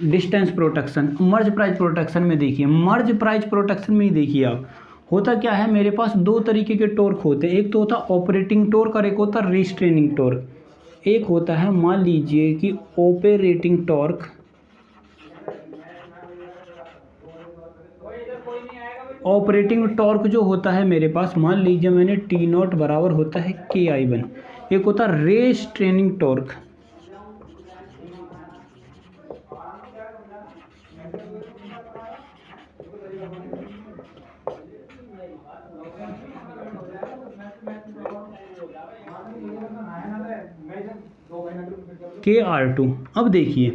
डिस्टेंस प्रोटेक्शन। मर्ज प्राइज प्रोटेक्शन में देखिए, मर्ज प्राइज प्रोटेक्शन में ही देखिए आप, होता क्या है, मेरे पास 2 तरीके के टॉर्क होते हैं। एक तो होता है ऑपरेटिंग टॉर्क और एक होता है रिस्ट्रेनिंग टॉर्क। एक होता है, मान लीजिए कि ऑपरेटिंग टॉर्क, ऑपरेटिंग टॉर्क जो होता है मेरे पास, मान लीजिए मैंने टी नॉट बराबर होता है KI1। एक होता है रेस्ट्रेनिंग टॉर्क, KR2। अब देखिए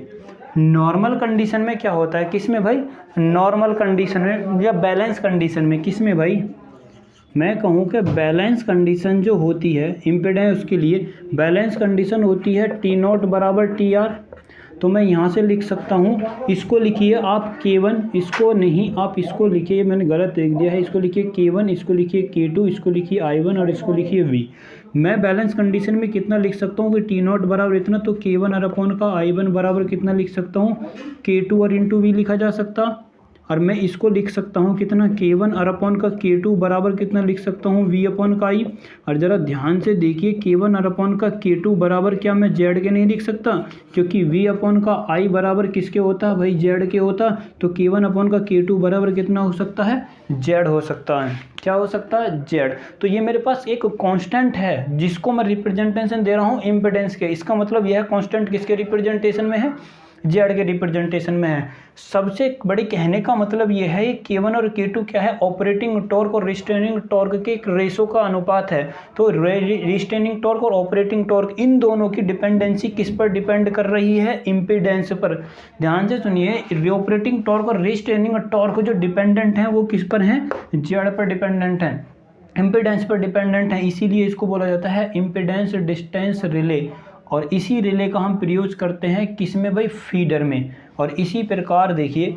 नॉर्मल कंडीशन में क्या होता है, किस में भाई, नॉर्मल कंडीशन में या बैलेंस कंडीशन में, किस में भाई, मैं कहूँ कि बैलेंस कंडीशन जो होती है इम्पीडेंस, उसके लिए बैलेंस कंडीशन होती है टी नॉट बराबर टी आर। तो मैं यहाँ से लिख सकता हूँ, इसको लिखिए आप K1, इसको नहीं आप इसको लिखिए, मैंने गलत लिख दिया है, इसको लिखिए K1, इसको लिखिए K2, इसको लिखिए I1 और इसको लिखिए V। मैं बैलेंस कंडीशन में कितना लिख सकता हूँ कि टी नॉट बराबर इतना, तो K1 और अपॉन का I1 बराबर कितना लिख सकता हूँ, K2 और इंटू V लिखा जा सकता। और मैं इसको लिख सकता हूँ कितना, K1 और अपॉन का K2 बराबर कितना लिख सकता हूँ, V अपॉन का I। और ज़रा ध्यान से देखिए, K1 और अपॉन का K2 बराबर क्या मैं Z के नहीं लिख सकता, क्योंकि V अपॉन का I बराबर किसके होता है भाई, Z के होता। तो K1 अपॉन का K2 बराबर कितना हो सकता है, Z हो सकता है। क्या हो सकता है, Z। तो ये मेरे पास एक कांस्टेंट है जिसको मैं रिप्रेजेंटेशन दे रहा हूँ इम्पीडेंस के। इसका मतलब यह कांस्टेंट किसके रिप्रेजेंटेशन में है, जेड के रिप्रेजेंटेशन में है। सबसे बड़ी कहने का मतलब यह है कि K1 और K2 क्या है, ऑपरेटिंग टॉर्क और रिस्ट्रेनिंग टॉर्क के एक रेशो का अनुपात है। तो रिस्ट्रेनिंग टॉर्क और ऑपरेटिंग टॉर्क, इन दोनों की डिपेंडेंसी किस पर डिपेंड कर रही है, इम्पीडेंस पर। ध्यान से सुनिए, ऑपरेटिंग टॉर्क और रिस्ट्रेनिंग टॉर्क जो डिपेंडेंट हैं वो किस पर हैं, जेड पर डिपेंडेंट हैं, इम्पीडेंस पर डिपेंडेंट है। इसीलिए इसको बोला जाता है इम्पीडेंस डिस्टेंस रिले। और इसी रिले का हम प्रयोग करते हैं किस में भाई, फीडर में। और इसी प्रकार देखिए,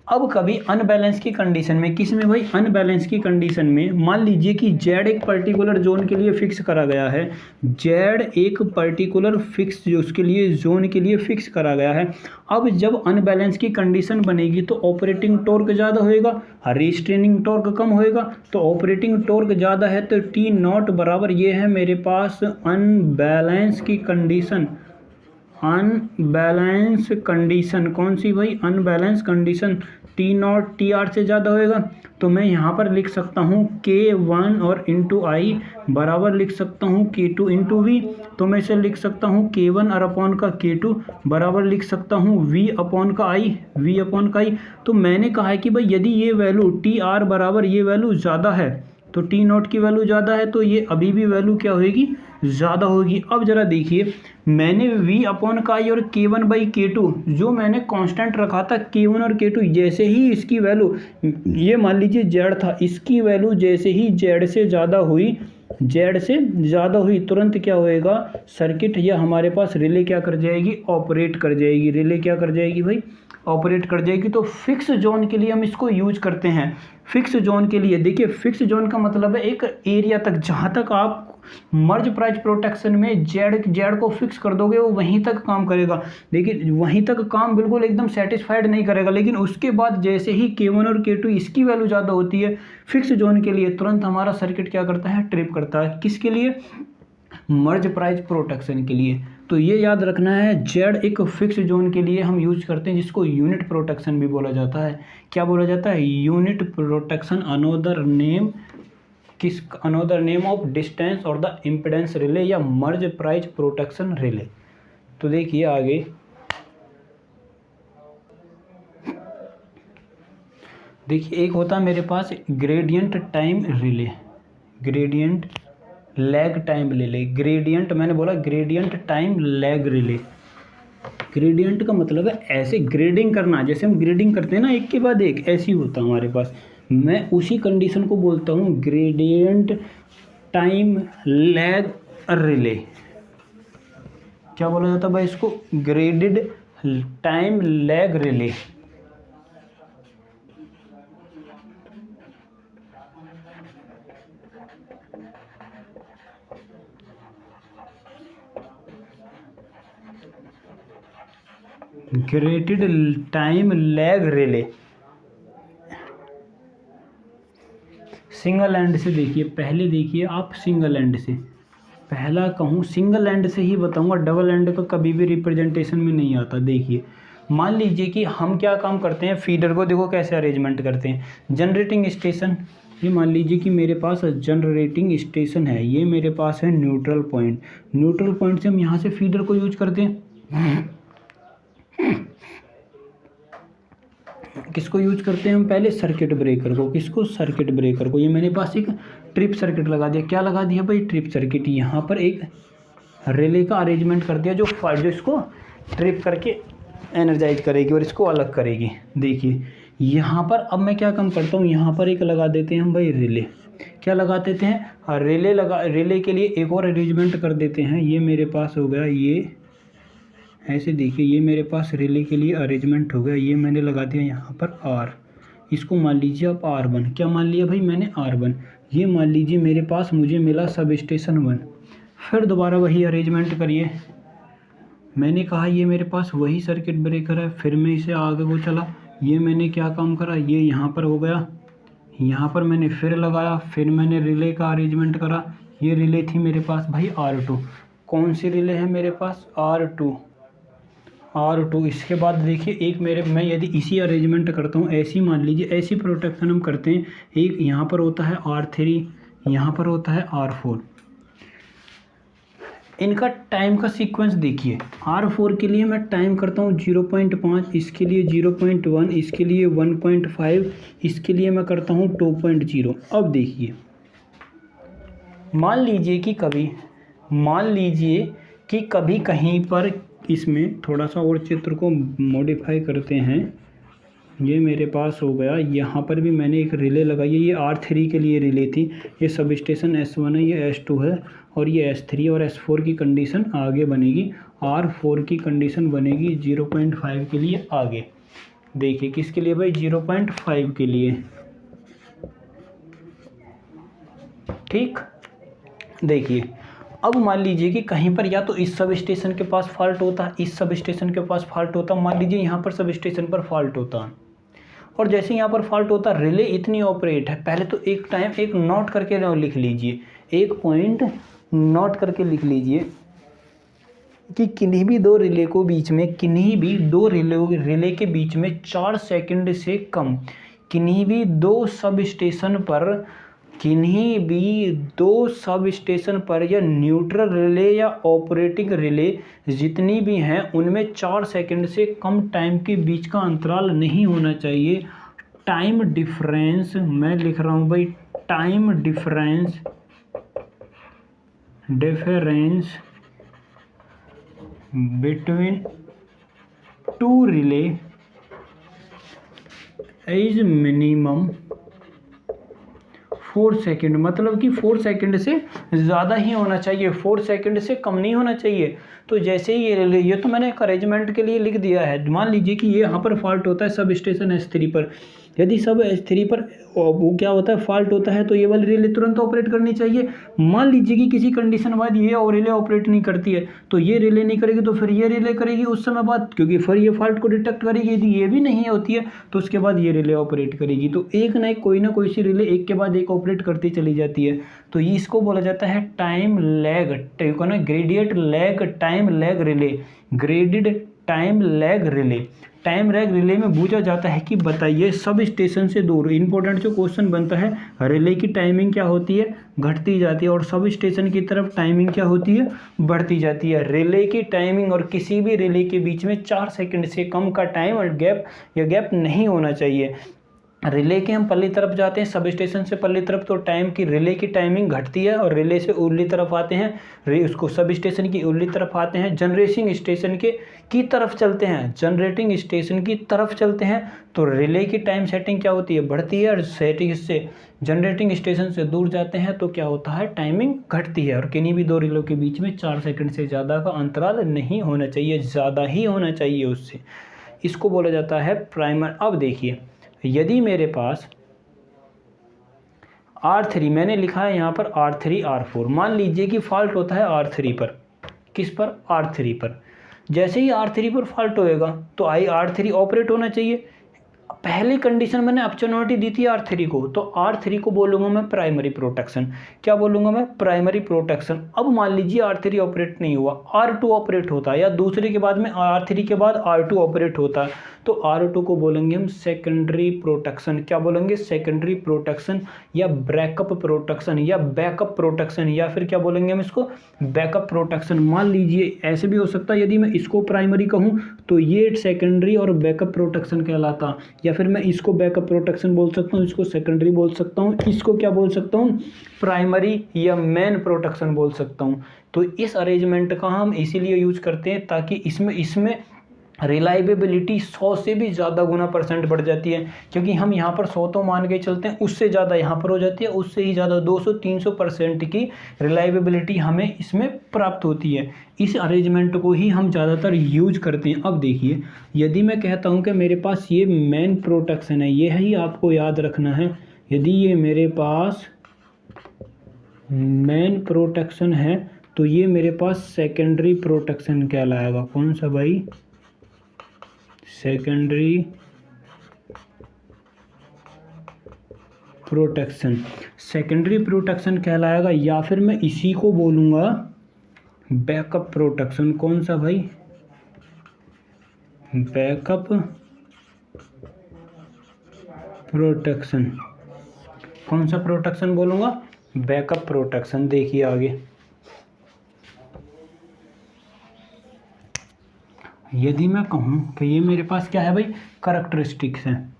अब कभी अनबैलेंस की कंडीशन में, किस में भाई, अनबैलेंस की कंडीशन में, मान लीजिए कि जेड एक पर्टिकुलर जोन के लिए फिक्स करा गया है, जेड एक पर्टिकुलर फिक्स जो उसके लिए जोन के लिए फिक्स करा गया है। अब जब अनबैलेंस की कंडीशन बनेगी तो ऑपरेटिंग टॉर्क ज़्यादा होएगा, रिस्ट्रेनिंग टॉर्क कम होएगा। तो ऑपरेटिंग टॉर्क ज़्यादा है तो टी नॉट बराबर ये है मेरे पास अनबैलेंस की कंडीशन। अनबैलेंस कंडीशन कौन सी भाई, unbalance condition T not T R से ज़्यादा होएगा। तो मैं यहाँ पर लिख सकता हूँ K1 और इंटू आई बराबर लिख सकता हूँ K2 इंटू वी। तो मैं इसे लिख सकता हूँ K1 और अपॉन का K2 बराबर लिख सकता हूँ V अपॉन का आई, V अपॉन का आई। तो मैंने कहा है कि भाई यदि ये वैल्यू टी आर बराबर ये वैल्यू ज़्यादा है, तो टी नॉट की वैल्यू ज़्यादा है, तो ये अभी भी वैल्यू क्या होगी, ज़्यादा होगी। अब ज़रा देखिए, मैंने V अपॉन का आई और K1 बाई K2 जो मैंने कांस्टेंट रखा था K1 और K2, जैसे ही इसकी वैल्यू, ये मान लीजिए Z था, इसकी वैल्यू जैसे ही Z से ज़्यादा हुई, Z से ज़्यादा हुई, तुरंत क्या होएगा, सर्किट या हमारे पास रिले क्या कर जाएगी, ऑपरेट कर जाएगी। रिले क्या कर जाएगी भाई, ऑपरेट कर जाएगी। तो फिक्स जोन के लिए हम इसको यूज करते हैं। फिक्स जोन के लिए देखिए, फिक्स जोन का मतलब है एक एरिया तक, जहाँ तक आप मर्ज प्राइस प्रोटेक्शन में जेड को फिक्स कर दोगे वो वहीं तक काम करेगा, लेकिन वहीं तक काम बिल्कुल एकदम सेटिस्फाइड नहीं करेगा। लेकिन उसके बाद जैसे ही K1 और K2 इसकी वैल्यू ज़्यादा होती है फिक्स जोन के लिए, तुरंत हमारा सर्किट क्या करता है, ट्रिप करता है। किसके लिए, मर्ज प्राइस प्रोटेक्शन के लिए। तो ये याद रखना है, जेड एक फिक्स जोन के लिए हम यूज करते हैं, जिसको यूनिट प्रोटेक्शन भी बोला जाता है। क्या बोला जाता है, unit protection. Another name of distance और द इम्पीडेंस रिले या मर्ज प्राइस प्रोटेक्शन रिले। तो देखिए आगे, देखिए एक होता है मेरे पास gradient time relay, gradient lag time relay. Gradient मैंने बोला gradient time lag relay. Gradient का मतलब है ऐसे ग्रेडिंग करना, जैसे हम ग्रेडिंग करते हैं ना एक के बाद एक, ऐसी होता है हमारे पास। मैं उसी कंडीशन को बोलता हूँ ग्रेडियंट टाइम लैग रिले। क्या बोला जाता है भाई इसको, graded time lag relay. Graded time lag relay. Single and से देखिए, पहले देखिए आप सिंगल एंड से, पहला कहूँ सिंगल एंड से ही बताऊंगा, डबल एंड का कभी भी रिप्रेजेंटेशन में नहीं आता। देखिए मान लीजिए कि हम क्या काम करते हैं, फीडर को देखो कैसे अरेंजमेंट करते हैं। जनरेटिंग स्टेशन, ये मान लीजिए कि मेरे पास जनरेटिंग स्टेशन है, ये मेरे पास है न्यूट्रल पॉइंट। न्यूट्रल पॉइंट से हम यहाँ से फीडर को यूज करते हैं। किसको यूज करते हैं हम, पहले सर्किट ब्रेकर को। किसको, सर्किट ब्रेकर को। ये मेरे पास एक ट्रिप सर्किट लगा दिया। क्या लगा दिया भाई, ट्रिप सर्किट। यहाँ पर एक रिले का अरेंजमेंट कर दिया जो इसको ट्रिप करके एनर्जाइज करेगी और इसको अलग करेगी। देखिए यहाँ पर अब मैं क्या काम करता हूँ, यहाँ पर एक लगा देते हैं हम भाई रिले। क्या लगा देते हैं, रिले के लिए एक और अरेंजमेंट कर देते हैं। ये मेरे पास हो गया, ये ऐसे देखिए, ये मेरे पास रिले के लिए अरेंजमेंट हो गया। ये मैंने लगा दिया यहाँ पर आर, इसको मान लीजिए आप R1। क्या मान लिया भाई मैंने, R1। ये मान लीजिए मेरे पास मुझे मिला सब स्टेशन 1। फिर दोबारा वही अरेंजमेंट करिए। मैंने कहा ये मेरे पास वही सर्किट ब्रेकर है, फिर मैं इसे आगे को चला। ये मैंने क्या काम करा, ये यहाँ पर हो गया, यहाँ पर मैंने फिर लगाया, फिर मैंने रिले का अरेंजमेंट करा। ये रिले थी मेरे पास भाई R2। कौन सी रिले है मेरे पास, R2। इसके बाद देखिए एक मैं यदि इसी अरेंजमेंट करता हूँ, ऐसी मान लीजिए, ऐसी प्रोटेक्शन हम करते हैं। एक यहाँ पर होता है R3, यहाँ पर होता है R4। इनका टाइम का सीक्वेंस देखिए, R4 के लिए मैं टाइम करता हूँ 0.5, इसके लिए 0.1, इसके लिए 1.5, इसके लिए मैं करता हूँ 2.0। अब देखिए मान लीजिए कि कभी कहीं पर, इसमें थोड़ा सा और चित्र को मॉडिफाई करते हैं। ये मेरे पास हो गया, यहाँ पर भी मैंने एक रिले लगाई है। ये R3 के लिए रिले थी। ये सब स्टेशन S1 है, ये S2 है, और ये S3 और S4 की कंडीशन आगे बनेगी। R4 की कंडीशन बनेगी 0.5 के लिए आगे। देखिए किसके लिए भाई, 0.5 के लिए। ठीक, देखिए अब मान लीजिए कि कहीं पर या तो इस सब स्टेशन के पास फॉल्ट होता है, इस सब स्टेशन के पास फॉल्ट होता। मान लीजिए यहाँ पर सब स्टेशन पर फॉल्ट होता, और जैसे यहाँ पर फॉल्ट होता, रिले इतनी ऑपरेट है। पहले तो एक नोट करके लिख लीजिए, एक पॉइंट नोट करके लिख लीजिए कि किन्हीं भी दो रिले के बीच में 4 सेकंड से कम, किन्हीं भी दो सब स्टेशन पर या न्यूट्रल रिले या ऑपरेटिंग रिले जितनी भी हैं, उनमें 4 सेकंड से कम टाइम के बीच का अंतराल नहीं होना चाहिए। टाइम डिफरेंस मैं लिख रहा हूँ भाई, time difference between 2 relay is minimum 4 second. मतलब कि 4 सेकेंड से ज़्यादा ही होना चाहिए, 4 सेकेंड से कम नहीं होना चाहिए। तो जैसे ही ये तो मैंने एक अरेंजमेंट के लिए लिख दिया है। मान लीजिए कि ये यहाँ पर फॉल्ट होता है सब स्टेशन S3 पर। यदि सब S3 पर वो क्या होता है, फॉल्ट होता है, तो ये वाली रिले तुरंत ऑपरेट करनी चाहिए। मान लीजिए कि किसी कंडीशन बाद ये रिले ऑपरेट नहीं करती है, तो ये रिले नहीं करेगी, तो फिर ये रिले करेगी उस समय बाद, क्योंकि फिर ये फॉल्ट को डिटेक्ट करेगी। यदि ये भी नहीं होती है तो उसके बाद ये रिले ऑपरेट करेगी। तो एक ना एक कोई ना कोई सी रिले एक के बाद एक ऑपरेट करती चली जाती है। तो ये इसको बोला जाता है time lag, gradient lag time lag relay, graded time lag relay. Time lag relay में पूछा जाता है कि बताइए सब स्टेशन से दूर, इंपॉर्टेंट जो क्वेश्चन बनता है, रिले की टाइमिंग क्या होती है, घटती जाती है, और सब स्टेशन की तरफ टाइमिंग क्या होती है, बढ़ती जाती है। रिले की टाइमिंग और किसी भी रिले के बीच में 4 सेकंड से कम का टाइम और गैप नहीं होना चाहिए। रिले के हम पल्ली तरफ जाते हैं, सब स्टेशन से पल्ली तरफ, तो रिले की टाइमिंग घटती है, और रिले से उर्ली तरफ आते हैं, उसको सब स्टेशन की उर्ली तरफ आते हैं, जनरेटिंग स्टेशन की तरफ चलते हैं, जनरेटिंग स्टेशन की तरफ चलते हैं, तो रिले की टाइम सेटिंग क्या होती है, बढ़ती है, और सेटिंग से जनरेटिंग स्टेशन से दूर जाते हैं तो क्या होता है, टाइमिंग घटती है। और किन्हीं भी दो रिलों के बीच में 4 सेकंड से ज़्यादा का अंतराल नहीं होना चाहिए, ज़्यादा ही होना चाहिए उससे। इसको बोला जाता है प्राइमर। अब देखिए यदि मेरे पास R3 मैंने लिखा है यहाँ पर R3 R4, मान लीजिए कि फॉल्ट होता है R3 पर। किस पर, R3 पर। जैसे ही R3 पर फॉल्ट होएगा तो R3 ऑपरेट होना चाहिए। पहली कंडीशन मैंने ऑप्शनलिटी दी थी R3 को, तो R3 को बोलूँगा मैं प्राइमरी प्रोटेक्शन। क्या बोलूँगा मैं, प्राइमरी प्रोटेक्शन। अब मान लीजिए R3 ऑपरेट नहीं हुआ, R2 ऑपरेट होता है, या दूसरे के बाद में R3 के बाद R2 ऑपरेट होता है, तो R2 को बोलेंगे हम सेकेंडरी प्रोटेक्शन। क्या बोलेंगे, सेकेंडरी प्रोटेक्शन, या ब्रेकअप प्रोटेक्शन, या बैकअप प्रोटेक्शन, या फिर क्या बोलेंगे हम इसको, बैकअप प्रोटेक्शन। मान लीजिए ऐसे भी हो सकता है, यदि मैं इसको प्राइमरी कहूँ तो ये सेकेंडरी और बैकअप प्रोटेक्शन कहलाता, या फिर मैं इसको बैकअप प्रोटेक्शन बोल सकता हूँ, इसको सेकेंडरी बोल सकता हूँ, इसको क्या बोल सकता हूँ, प्राइमरी या मेन प्रोटेक्शन बोल सकता हूँ। तो इस अरेंजमेंट का हम इसीलिए यूज करते हैं ताकि इसमें रिलायबिलिटी 100 से भी ज़्यादा गुना % बढ़ जाती है, क्योंकि हम यहाँ पर 100 तो मान के चलते हैं, उससे ज़्यादा यहाँ पर हो जाती है, उससे ही ज़्यादा 200-300% की रिलायबिलिटी हमें इसमें प्राप्त होती है। इस अरेंजमेंट को ही हम ज़्यादातर यूज करते हैं। अब देखिए, यदि मैं कहता हूँ कि मेरे पास ये मेन प्रोटेक्शन है, ये ही आपको याद रखना है। यदि ये मेरे पास मेन प्रोटेक्शन है तो ये मेरे पास सेकेंडरी प्रोटेक्शन कहलाएगा। कौन सा भाई? Secondary protection. सेकेंडरी प्रोटेक्शन कहलाएगा, या फिर मैं इसी को बोलूँगा बैकअप प्रोटेक्शन। कौन सा भाई? Backup protection. कौन सा प्रोटेक्शन बोलूँगा? Backup protection. देखिए आगे, यदि मैं कहूँ कि ये मेरे पास क्या है भाई? करैक्टरिस्टिक्स हैं।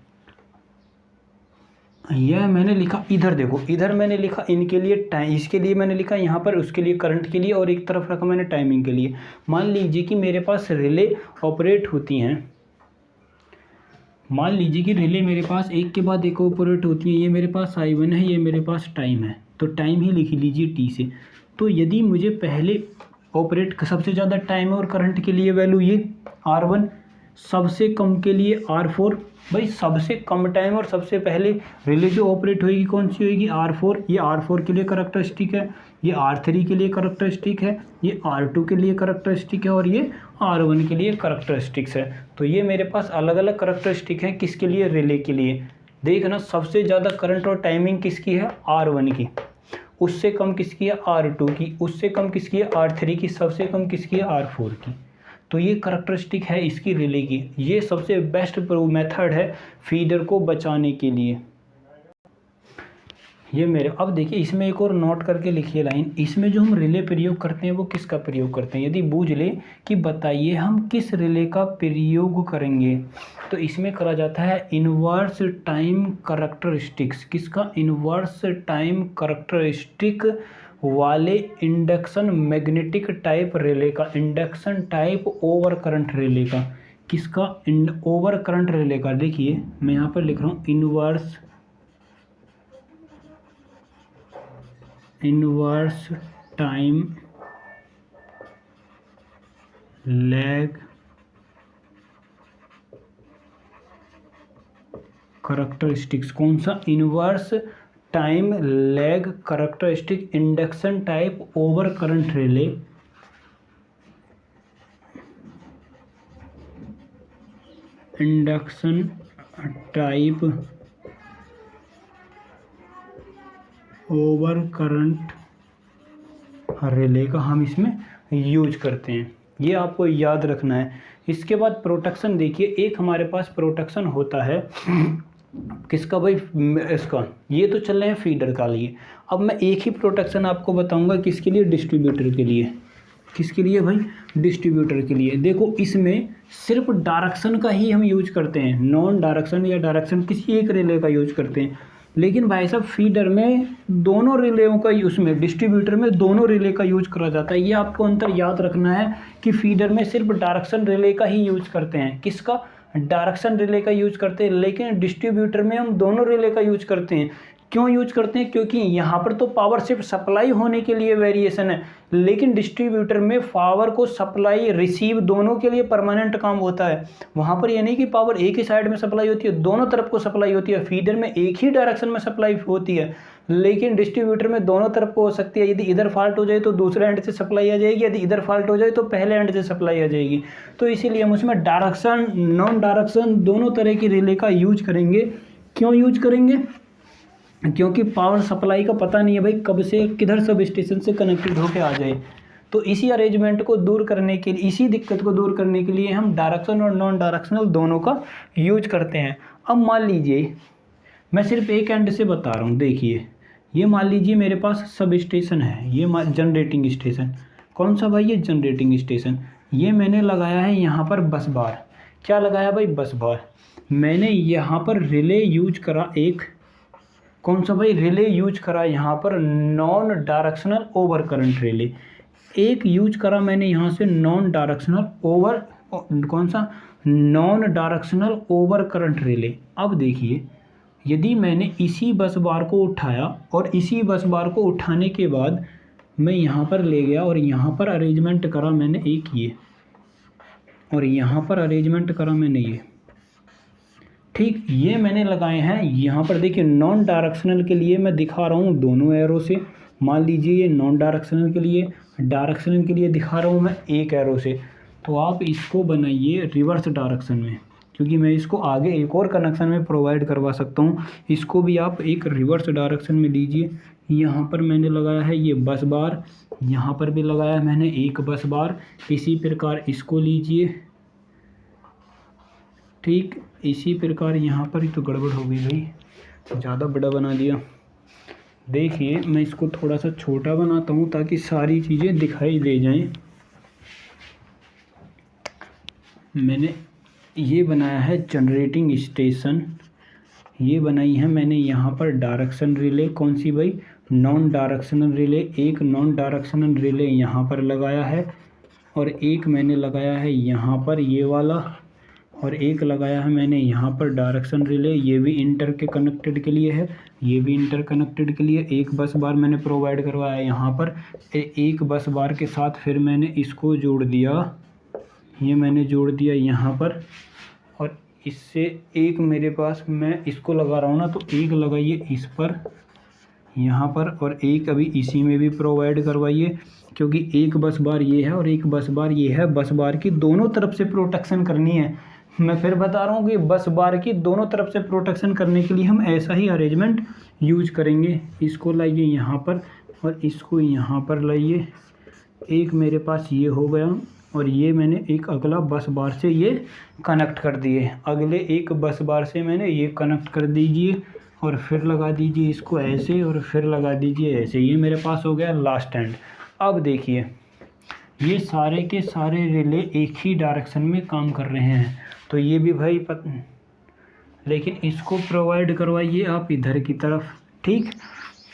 यह मैंने लिखा, इधर देखो, इधर मैंने लिखा इनके लिए टाइम, इसके लिए मैंने लिखा यहाँ पर, उसके लिए करंट के लिए, और एक तरफ रखा मैंने टाइमिंग के लिए। मान लीजिए कि मेरे पास रिले ऑपरेट होती हैं, मान लीजिए कि रिले मेरे पास एक के बाद एक ऑपरेट होती है। ये मेरे पास I1 है, ये मेरे पास टाइम है, तो टाइम ही लिख लीजिए T से। तो यदि मुझे पहले ऑपरेट, सबसे ज़्यादा टाइम और करंट के लिए वैल्यू ये R1, सबसे कम के लिए R4। भाई सबसे कम टाइम और सबसे पहले रिले जो ऑपरेट होएगी कौन सी होएगी? R4। ये R4 के लिए करैक्टरिस्टिक है, ये R3 के लिए करैक्टरिस्टिक है, ये R2 के लिए करैक्टरिस्टिक है, और ये R1 के लिए करैक्टरिस्टिक्स है। तो ये मेरे पास अलग अलग करैक्टरिस्टिक हैं। किसके लिए? रिले के लिए। देखना, सबसे ज़्यादा करंट और टाइमिंग किसकी है? R1 की। उससे कम किसकी है? R2 की। उससे कम किसकी है? R3 की। सबसे कम किसकी है? R4 की। तो ये करैक्टरिस्टिक है इसकी रिले की। ये सबसे बेस्ट मेथड है फीडर को बचाने के लिए। ये मेरे, अब देखिए इसमें एक और नोट करके लिखिए लाइन, इसमें जो हम रिले प्रयोग करते हैं वो किसका प्रयोग करते हैं? यदि बूझ ले कि बताइए हम किस रिले का प्रयोग करेंगे, तो इसमें करा जाता है इनवर्स टाइम करैक्टरिस्टिक्स। किसका? इनवर्स टाइम करैक्टरिस्टिक वाले इंडक्शन मैग्नेटिक टाइप रिले का, induction type over current relay का। किसका? ओवर करंट रिले का। देखिए मैं यहाँ पर लिख रहा हूँ इनवर्स टाइम लैग करैक्टरिस्टिक्स। कौन सा? Inverse time lag characteristic induction type over current relay. Induction type over current relay का हम इसमें यूज करते हैं। ये आपको याद रखना है। इसके बाद प्रोटेक्शन देखिए, एक हमारे पास प्रोटेक्शन होता है किसका भाई? इसका। ये तो चल रहे हैं फीडर का लिए। अब मैं एक ही प्रोटेक्शन आपको बताऊंगा किसके लिए? डिस्ट्रीब्यूटर के लिए। किसके लिए भाई? डिस्ट्रीब्यूटर के लिए। देखो इसमें सिर्फ डायरेक्शन का ही हम यूज करते हैं, नॉन डायरेक्शन या डायरेक्शन किसी एक रिले का यूज करते हैं। लेकिन भाई साहब फीडर में दोनों रिलेओं का, उसमें डिस्ट्रीब्यूटर में दोनों रिले का यूज करा जाता है। ये आपको अंतर याद रखना है कि फीडर में सिर्फ डायरेक्शन रिले का ही यूज करते हैं। किसका? डायरेक्शन रिले का यूज करते हैं। लेकिन डिस्ट्रीब्यूटर में हम दोनों रिले का यूज करते हैं। क्यों यूज करते हैं? क्योंकि यहाँ पर तो पावर सिर्फ सप्लाई होने के लिए वेरिएशन है, लेकिन डिस्ट्रीब्यूटर में पावर को सप्लाई रिसीव दोनों के लिए परमानेंट काम होता है। वहाँ पर ये नहीं कि पावर एक ही साइड में सप्लाई होती है, दोनों तरफ को सप्लाई होती है। फीडर में एक ही डायरेक्शन में सप्लाई होती है, लेकिन डिस्ट्रीब्यूटर में दोनों तरफ को हो सकती है। यदि इधर फॉल्ट हो जाए तो दूसरे एंड से सप्लाई आ जाएगी, यदि इधर फॉल्ट हो जाए तो पहले एंड से सप्लाई आ जाएगी। तो इसीलिए हम उसमें डायरेक्शन, नॉन डायरेक्शन दोनों तरह की रिले का यूज करेंगे। क्यों यूज करेंगे? क्योंकि पावर सप्लाई का पता नहीं है भाई कब से किधर सब स्टेशन से कनेक्टेड होके आ जाए। तो इसी अरेंजमेंट को दूर करने के लिए, इसी दिक्कत को दूर करने के लिए हम डायरेक्शन और नॉन डायरेक्शनल दोनों का यूज करते हैं। अब मान लीजिए मैं सिर्फ एक एंड से बता रहा हूँ। देखिए ये मान लीजिए मेरे पास सब स्टेशन है, ये जनरेटिंग स्टेशन। कौन सा भाई? ये जनरेटिंग स्टेशन। ये मैंने लगाया है यहाँ पर बस बार। क्या लगाया भाई? बस बार। मैंने यहाँ पर रिले यूज करा एक, कौन सा भाई? रिले यूज करा यहाँ पर non directional over current relay. एक यूज करा मैंने यहाँ से नॉन डायरेक्शनल कौन सा, non directional over current relay. अब देखिए, यदि मैंने इसी बस बार को उठाया और इसी बस बार को उठाने के बाद मैं यहाँ पर ले गया और यहाँ पर अरेंजमेंट करा मैंने एक ये, और यहाँ पर अरेंजमेंट करा मैंने ये, ठीक, ये मैंने लगाए हैं। यहाँ पर देखिए नॉन डायरेक्शनल के लिए मैं दिखा रहा हूँ दोनों एरो से, मान लीजिए ये नॉन डायरेक्शनल के लिए, डायरेक्शनल के लिए दिखा रहा हूँ मैं एक एरो से। तो आप इसको बनाइए रिवर्स डायरेक्शन में, क्योंकि मैं इसको आगे एक और कनेक्शन में प्रोवाइड करवा सकता हूँ। इसको भी आप एक रिवर्स डायरेक्शन में लीजिए। यहाँ पर मैंने लगाया है ये बस बार, यहाँ पर भी लगाया है मैंने एक बस बार। इसी प्रकार इसको लीजिए, ठीक, इसी प्रकार यहाँ पर ही तो गड़बड़ हो गई भाई, ज़्यादा बड़ा बना दिया। देखिए मैं इसको थोड़ा सा छोटा बनाता हूँ ताकि सारी चीज़ें दिखाई दे जाएं। मैंने ये बनाया है जनरेटिंग स्टेशन, ये बनाई है मैंने यहाँ पर डायरेक्शन रिले, कौन सी भाई, नॉन डायरेक्शनल रिले। एक नॉन डायरेक्शनल रिले यहाँ पर लगाया है और एक मैंने लगाया है यहाँ पर ये वाला, और एक लगाया है मैंने यहाँ पर डायरेक्शन रिले। ये भी इंटर के कनेक्टेड के लिए है, ये भी इंटर कनेक्टेड के लिए। एक बस बार मैंने प्रोवाइड करवाया यहाँ पर, एक बस बार के साथ फिर मैंने इसको जोड़ दिया, ये मैंने जोड़ दिया यहाँ पर, और इससे एक मेरे पास, मैं इसको लगा रहा हूँ ना, तो एक लगाइए इस पर यहाँ पर, और एक अभी इसी में भी प्रोवाइड करवाइए, क्योंकि एक बस बार ये है और एक बस बार ये है। बस बार की दोनों तरफ से प्रोटेक्शन करनी है। मैं फिर बता रहा हूँ कि बस बार की दोनों तरफ से प्रोटेक्शन करने के लिए हम ऐसा ही अरेंजमेंट यूज करेंगे। इसको लाइए यहाँ पर और इसको यहाँ पर लाइए। एक मेरे पास ये हो गया, और ये मैंने एक अगला बस बार से ये कनेक्ट कर दिए, अगले एक बस बार से मैंने ये कनेक्ट कर दीजिए, और फिर लगा दीजिए इसको ऐसे, और फिर लगा दीजिए ऐसे। ये मेरे पास हो गया लास्ट एंड। अब देखिए ये सारे के सारे रिले एक ही डायरेक्शन में काम कर रहे हैं, तो ये भी भाई लेकिन इसको प्रोवाइड करवाइए आप इधर की तरफ, ठीक,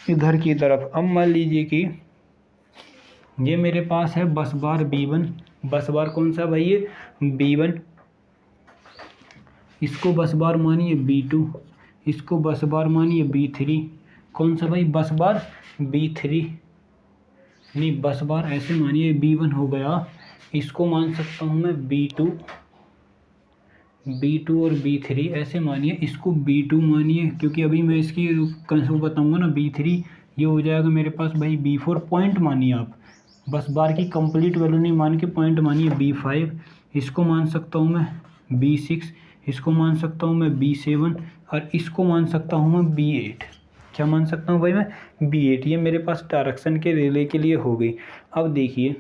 इधर की तरफ। अब मान लीजिए कि ये मेरे पास है बस बार B1, बस बार कौन सा भाई, ये B1, इसको बस बार मानिए B2, इसको बस बार मानिए B3, कौन सा भाई, बस बार B3, नहीं बस बार ऐसे मानिए B1 हो गया। इसको मान सकता हूँ मैं B2 और B3 ऐसे मानिए, इसको B2 मानिए, क्योंकि अभी मैं इसकी कंसेप्ट बताऊँगा ना, B3 ये हो जाएगा मेरे पास भाई B4, पॉइंट मानिए आप, बस बार की कंप्लीट वैल्यू नहीं मान के पॉइंट मानिए B5, इसको मान सकता हूँ मैं B6, इसको मान सकता हूँ मैं B7, और इसको मान सकता हूँ मैं B8। क्या मान सकता हूँ भाई मैं, B8। ये मेरे पास डायरेक्शन के रिले के लिए हो गई। अब देखिए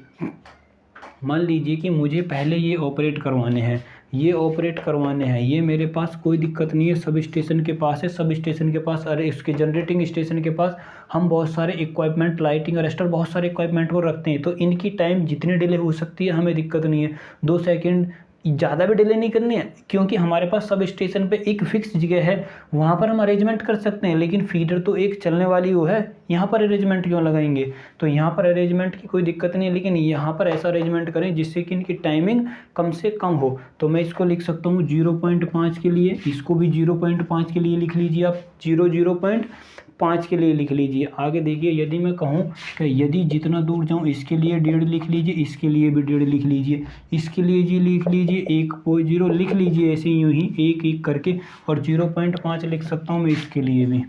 मान लीजिए कि मुझे पहले ये ऑपरेट करवाने हैं, ये मेरे पास कोई दिक्कत नहीं है, सब स्टेशन के पास है, सब स्टेशन के पास, अरे इसके जनरेटिंग स्टेशन के पास हम बहुत सारे इक्विपमेंट, लाइटिंग अरेस्टर, बहुत सारे इक्विपमेंट को रखते हैं, तो इनकी टाइम जितनी डिले हो सकती है हमें दिक्कत नहीं है। 2 सेकंड ज़्यादा भी डिले नहीं करनी है, क्योंकि हमारे पास सब स्टेशन पे एक फिक्स जगह है, वहाँ पर हम अरेंजमेंट कर सकते हैं। लेकिन फीडर तो एक चलने वाली वो है, यहाँ पर अरेंजमेंट क्यों लगाएंगे, तो यहाँ पर अरेंजमेंट की कोई दिक्कत नहीं है, लेकिन यहाँ पर ऐसा अरेंजमेंट करें जिससे कि इनकी टाइमिंग कम से कम हो। तो मैं इसको लिख सकता हूँ 0.5 के लिए, इसको भी 0.5 के लिए लिख लीजिए आप, 0.5 के लिए लिख लीजिए। आगे देखिए, यदि मैं कहूँ कि यदि जितना दूर जाऊँ इसके लिए 1.5 लिख लीजिए, इसके लिए भी 1.5 लिख लीजिए, इसके लिए जी लिख लीजिए 1.0 लिख लीजिए, ऐसे यूँ ही एक एक करके, और 0.5 लिख सकता हूँ मैं इसके लिए भी।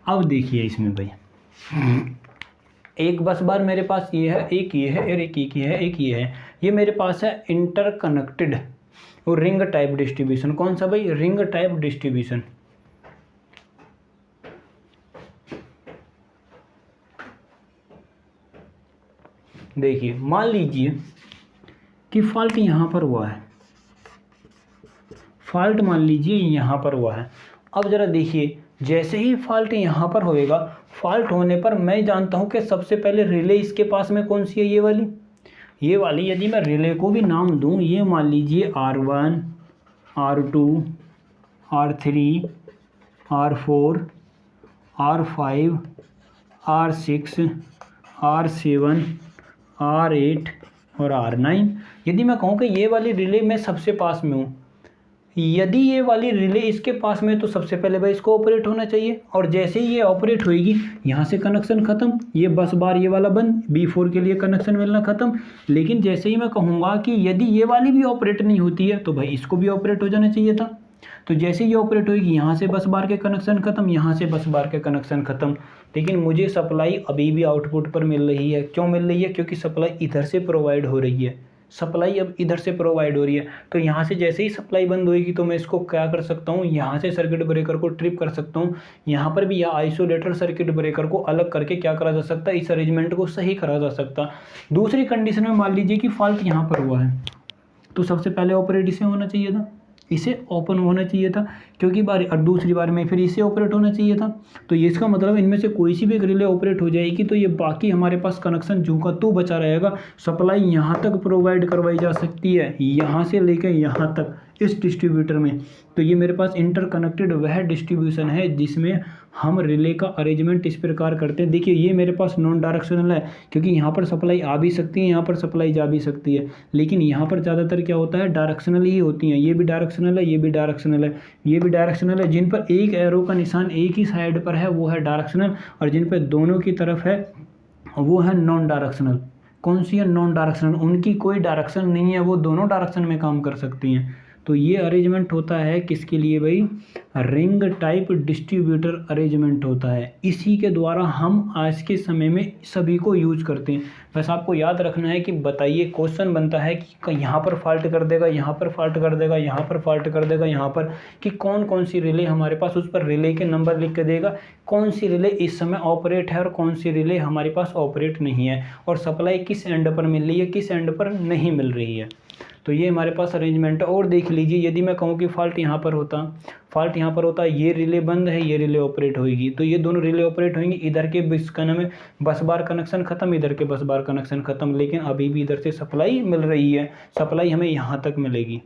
अब देखिए इसमें भाई एक बस बार मेरे पास ये है, एक ये है, और एक ये है, एक ये है। ये मेरे पास है इंटरकनेक्टेड और रिंग टाइप डिस्ट्रीब्यूशन। कौन सा भाई, रिंग टाइप डिस्ट्रीब्यूशन। देखिए मान लीजिए कि फॉल्ट यहाँ पर हुआ है, फॉल्ट मान लीजिए यहाँ पर हुआ है। अब ज़रा देखिए, जैसे ही फॉल्ट यहाँ पर होएगा, फॉल्ट होने पर मैं जानता हूँ कि सबसे पहले रिले इसके पास में कौन सी है, ये वाली। यदि मैं रिले को भी नाम दूँ, ये मान लीजिए R1, R2, R3, R4, R5, R6, R7, R8, और R9। यदि मैं कहूँ कि ये वाली रिले मैं सबसे पास में हूँ, यदि ये वाली रिले इसके पास में, तो सबसे पहले भाई इसको ऑपरेट होना चाहिए, और जैसे ही ये ऑपरेट होएगी यहाँ से कनेक्शन ख़त्म, ये बस बार ये वाला बंद, B4 के लिए कनेक्शन मिलना ख़त्म। लेकिन जैसे ही मैं कहूँगा कि यदि ये वाली भी ऑपरेट नहीं होती है, तो भाई इसको भी ऑपरेट हो जाना चाहिए था। तो जैसे ये ऑपरेट होगी यहाँ से बस बार के कनेक्शन ख़त्म, यहाँ से बस बार के कनेक्शन ख़त्म। लेकिन मुझे सप्लाई अभी भी आउटपुट पर मिल रही है। क्यों मिल रही है? क्योंकि सप्लाई इधर से प्रोवाइड हो रही है, सप्लाई अब इधर से प्रोवाइड हो रही है। तो यहाँ से जैसे ही सप्लाई बंद होगी, तो मैं इसको क्या कर सकता हूँ, यहाँ से सर्किट ब्रेकर को ट्रिप कर सकता हूँ। यहाँ पर भी या आइसोलेटर सर्किट ब्रेकर को अलग करके क्या करा जा सकता है, इस अरेंजमेंट को सही करा जा सकता। दूसरी कंडीशन में मान लीजिए कि फॉल्ट यहाँ पर हुआ है, तो सबसे पहले ऑपरेट इसे होना चाहिए था, इसे ओपन होना चाहिए था, क्योंकि और दूसरी बार में फिर इसे ऑपरेट होना चाहिए था। तो ये इसका मतलब इनमें से कोई सी भी रिले ऑपरेट हो जाएगी, तो ये बाकी हमारे पास कनेक्शन जो का तो बचा रहेगा। सप्लाई यहाँ तक प्रोवाइड करवाई जा सकती है, यहाँ से लेकर यहाँ तक इस डिस्ट्रीब्यूटर में। तो ये मेरे पास इंटरकनेक्टेड वह डिस्ट्रीब्यूशन है जिसमें हम रिले का अरेंजमेंट इस प्रकार करते हैं। देखिए ये मेरे पास नॉन डायरेक्शनल है, क्योंकि यहाँ पर सप्लाई आ भी सकती है, यहाँ पर सप्लाई जा भी सकती है। लेकिन यहाँ पर ज़्यादातर क्या होता है, डायरेक्शनल ही होती हैं। ये भी डायरेक्शनल है, ये भी डायरेक्शनल है, ये भी डायरेक्शनल है। जिन पर एक एरो का निशान एक ही साइड पर है वो है डायरेक्शनल, और जिन पर दोनों की तरफ है वो है नॉन डायरेक्शनल। कौन सी है? Non directional. उनकी कोई डायरेक्शन नहीं है, वो दोनों डायरेक्शन में काम कर सकती हैं। तो ये अरेंजमेंट होता है किसके लिए भाई? रिंग टाइप डिस्ट्रीब्यूटर अरेंजमेंट होता है। इसी के द्वारा हम आज के समय में सभी को यूज करते हैं। बस आपको याद रखना है कि बताइए, क्वेश्चन बनता है कि यहाँ पर फॉल्ट कर देगा, यहाँ पर फॉल्ट कर देगा, यहाँ पर फॉल्ट कर देगा, यहाँ पर, कि कौन कौन सी रिले हमारे पास, उस पर रिले के नंबर लिख के देगा, कौन सी रिले इस समय ऑपरेट है और कौन सी रिले हमारे पास ऑपरेट नहीं है, और सप्लाई किस एंड पर मिल रही है, किस एंड पर नहीं मिल रही है। तो ये हमारे पास अरेंजमेंट है। और देख लीजिए, यदि मैं कहूँ कि फॉल्ट यहाँ पर होता, फॉल्ट यहाँ पर होता, ये रिले बंद है, ये रिले ऑपरेट होगी, तो ये दोनों रिले ऑपरेट होंगी। इधर के में बस बार कनेक्शन खत्म, इधर के बस बार कनेक्शन खत्म, लेकिन अभी भी इधर से सप्लाई मिल रही है, सप्लाई हमें यहाँ तक मिलेगी।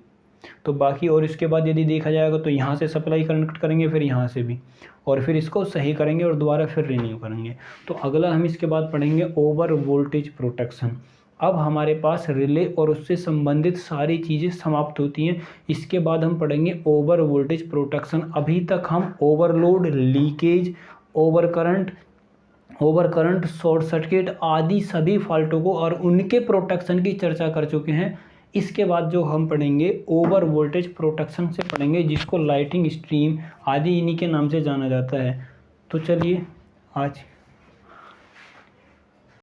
तो बाकी और इसके बाद यदि देखा जाएगा तो यहाँ से सप्लाई कनेक्ट करेंगे, फिर यहाँ से भी, और फिर इसको सही करेंगे और दोबारा फिर रिन्यू करेंगे। तो अगला हम इसके बाद पढ़ेंगे ओवर वोल्टेज प्रोटेक्शन। अब हमारे पास रिले और उससे संबंधित सारी चीज़ें समाप्त होती हैं। इसके बाद हम पढ़ेंगे ओवर वोल्टेज प्रोटेक्शन। अभी तक हम overload, leakage, over current, short circuit आदि सभी फॉल्टों को और उनके प्रोटेक्शन की चर्चा कर चुके हैं। इसके बाद जो हम पढ़ेंगे ओवर वोल्टेज प्रोटेक्शन से पढ़ेंगे, जिसको लाइटिंग स्ट्रीम आदि इन्हीं के नाम से जाना जाता है। तो चलिए आज